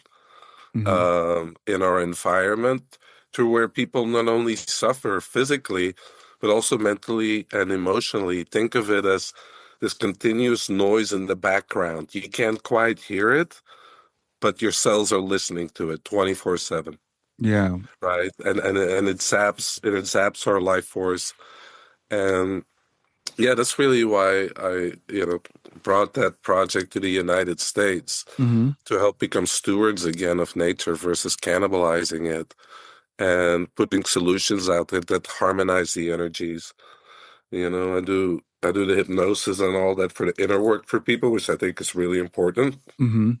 Hmm. in our environment to where people not only suffer physically, but also mentally and emotionally. Think of it as this continuous noise in the background. You can't quite hear it, but your cells are listening to it 24/7, Yeah. right? And it zaps our life force. And yeah, that's really why I, brought that project to the United States Hmm. to help become stewards again of nature versus cannibalizing it and putting solutions out there that harmonize the energies. I do the hypnosis and all that for the inner work for people, which I think is really important Hmm.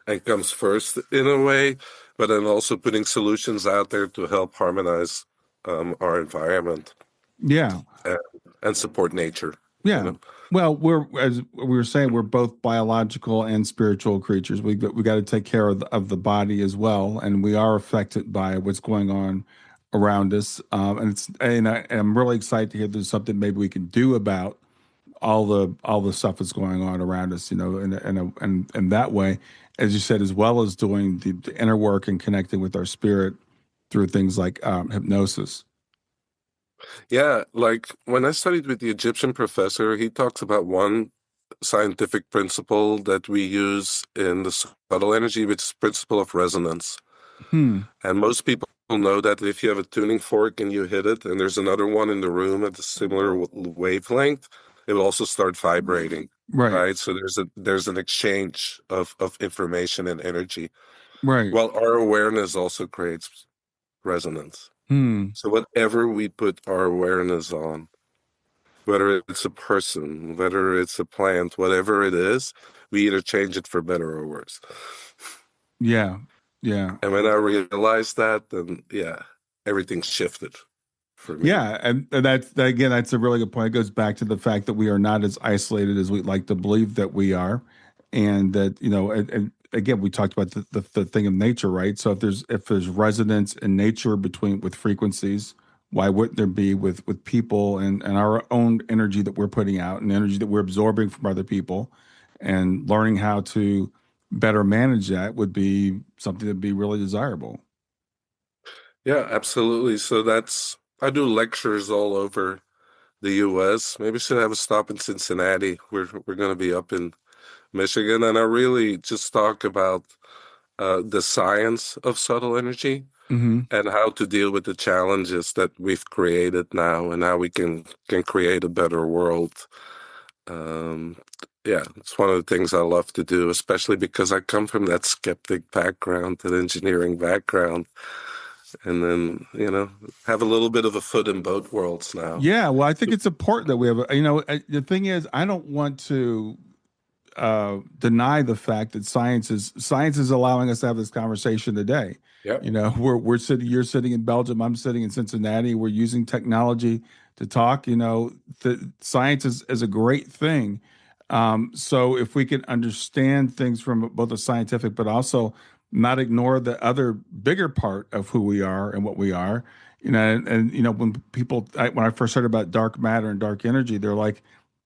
and comes first in a way, but then also putting solutions out there to help harmonize our environment Yeah. and, and support nature, you Yeah. know? Well, we're as we were saying, we're both biological and spiritual creatures. We got to take care of the body as well, and we are affected by what's going on around us. And I'm really excited to hear there's something maybe we can do about all the stuff that's going on around us. In that way, as you said, as well as doing the inner work and connecting with our spirit through things like hypnosis. Yeah, like when I studied with the Egyptian professor, he talks about one scientific principle that we use in the subtle energy, which is principle of resonance. Hmm. And most people know that if you have a tuning fork and you hit it, and there's another one in the room at a similar wavelength, it will also start vibrating, Right. right? So there's an exchange of information and energy. Right. Well, our awareness also creates resonance. Hmm. So whatever we put our awareness on, whether it's a person, whether it's a plant, whatever it is, we either change it for better or worse. Yeah. Yeah. And when I realized that, then yeah, everything shifted for me. Yeah, and again, that's a really good point. It goes back to the fact that we are not as isolated as we like to believe that we are, and that and again, we talked about the thing of nature, right? So if there's resonance in nature between with frequencies, why wouldn't there be with people and our own energy that we're putting out and energy that we're absorbing from other people, and learning how to better manage that would be something that'd be really desirable. Yeah, absolutely. So I do lectures all over the US. Maybe I should have a stop in Cincinnati. We're going to be up in Michigan, and I really just talk about the science of subtle energy Hmm. and how to deal with the challenges that we've created now, and how we can create a better world. Um, yeah, it's one of the things I love to do, especially because I come from that skeptic background, that engineering background, and then, have a little bit of a foot in both worlds now. Yeah, well, I think it's important that we have. The thing is, I don't want to deny the fact that science is allowing us to have this conversation today. Yeah. We're sitting. You're sitting in Belgium. I'm sitting in Cincinnati. We're using technology to talk. The science is a great thing. So if we can understand things from both a scientific, but also not ignore the other bigger part of who we are and what we are. When when I first heard about dark matter and dark energy, they're like,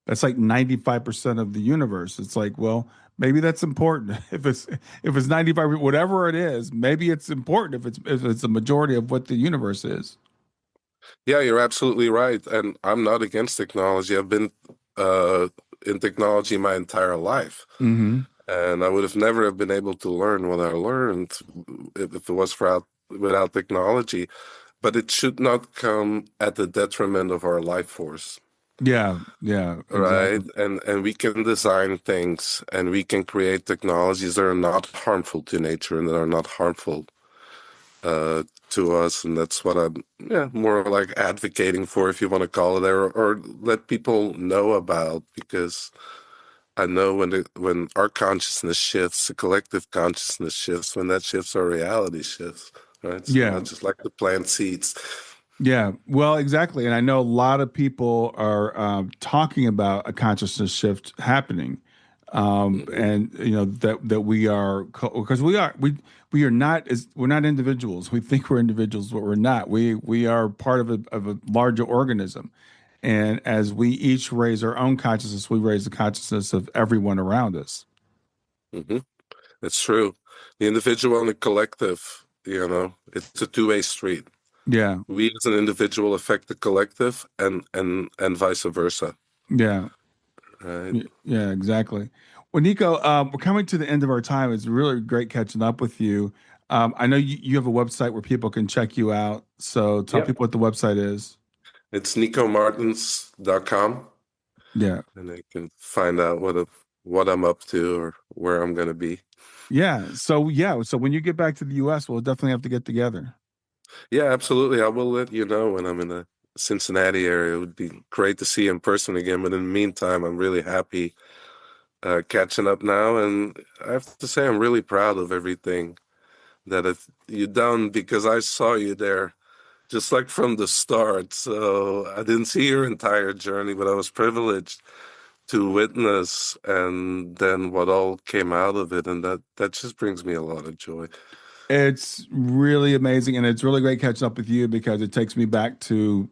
that's like 95% of the universe. It's like, well, maybe that's important. If it's 95, whatever it is, maybe it's important if it's a majority of what the universe is. Yeah, you're absolutely right. And I'm not against technology. I've been uh, in technology my entire life. Hmm. And I would have never have been able to learn what I learned if it was without technology. But it should not come at the detriment of our life force. Yeah, yeah, Right. exactly. And we can design things and we can create technologies that are not harmful to nature and that are not harmful to us. And that's what I'm more like advocating for, if you want to call it, or let people know about, because I know when our consciousness shifts, the collective consciousness shifts. When that shifts, our reality shifts. Right. So Yeah. not just like the plant seeds. Yeah, well, exactly. And I know a lot of people are talking about a consciousness shift happening. Hmm. And you know that we are, because we are not, as we're not individuals. We think we're individuals, but we're not. We are part of a larger organism. And as we each raise our own consciousness, we raise the consciousness of everyone around us. Hmm. It's true. The individual and the collective, it's a two-way street. Yeah, We as an individual affect the collective, and vice versa. yeah. Right? Yeah, exactly. Well, Nico, we're coming to the end of our time. It's really great catching up with you. I know you have a website where people can check you out. So tell Yep. people what the website is. It's nicomartens.com, Yeah. and they can find out what I'm up to or where I'm going to be. Yeah. So when you get back to the US, we'll definitely have to get together. Yeah, absolutely. I will let you know when I'm in the Cincinnati area. It would be great to see you in person again. But in the meantime, I'm really happy catching up now. And I have to say, I'm really proud of everything that you've done, because I saw you there just like from the start. So I didn't see your entire journey, but I was privileged to witness and then what all came out of it. And that just brings me a lot of joy. It's really amazing, and it's really great catching up with you because it takes me back to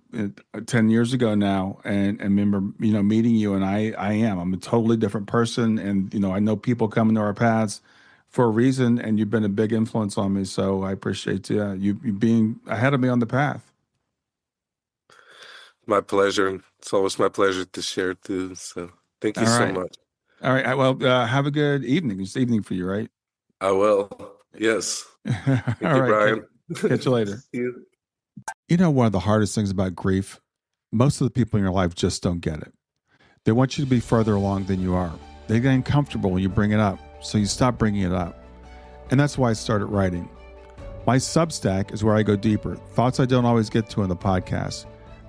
10 years ago now, and remember, meeting you, and I'm a totally different person, and I know people come into our paths for a reason, and you've been a big influence on me, so I appreciate you being ahead of me on the path. My pleasure. It's always my pleasure to share too. So thank you All so right, much. all right. Well, have a good evening. It's evening for you, right? I will. Yes. Thank All you, right, Brian. catch you later. See you. One of the hardest things about grief, most of the people in your life just don't get it. They want you to be further along than you are. They get uncomfortable when you bring it up, so you stop bringing it up. And that's why I started writing. My Substack is where I go deeper, thoughts I don't always get to in the podcast,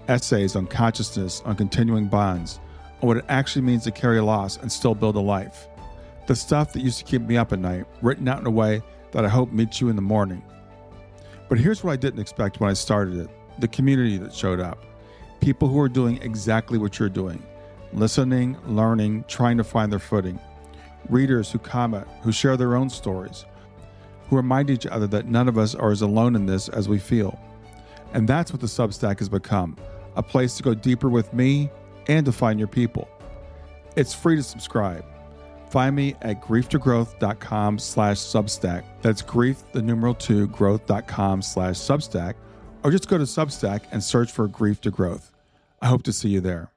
essays on consciousness, on continuing bonds, on what it actually means to carry loss and still build a life. The stuff that used to keep me up at night, written out in a way that I hope meets you in the morning. But here's what I didn't expect when I started it: the community that showed up. People who are doing exactly what you're doing: listening, learning, trying to find their footing. Readers who comment, who share their own stories, who remind each other that none of us are as alone in this as we feel. And that's what the Substack has become, a place to go deeper with me and to find your people. It's free to subscribe. Find me at grieftogrowth.com/Substack. That's grief, the numeral 2, growth.com/Substack. Or just go to Substack and search for Grief to Growth. I hope to see you there.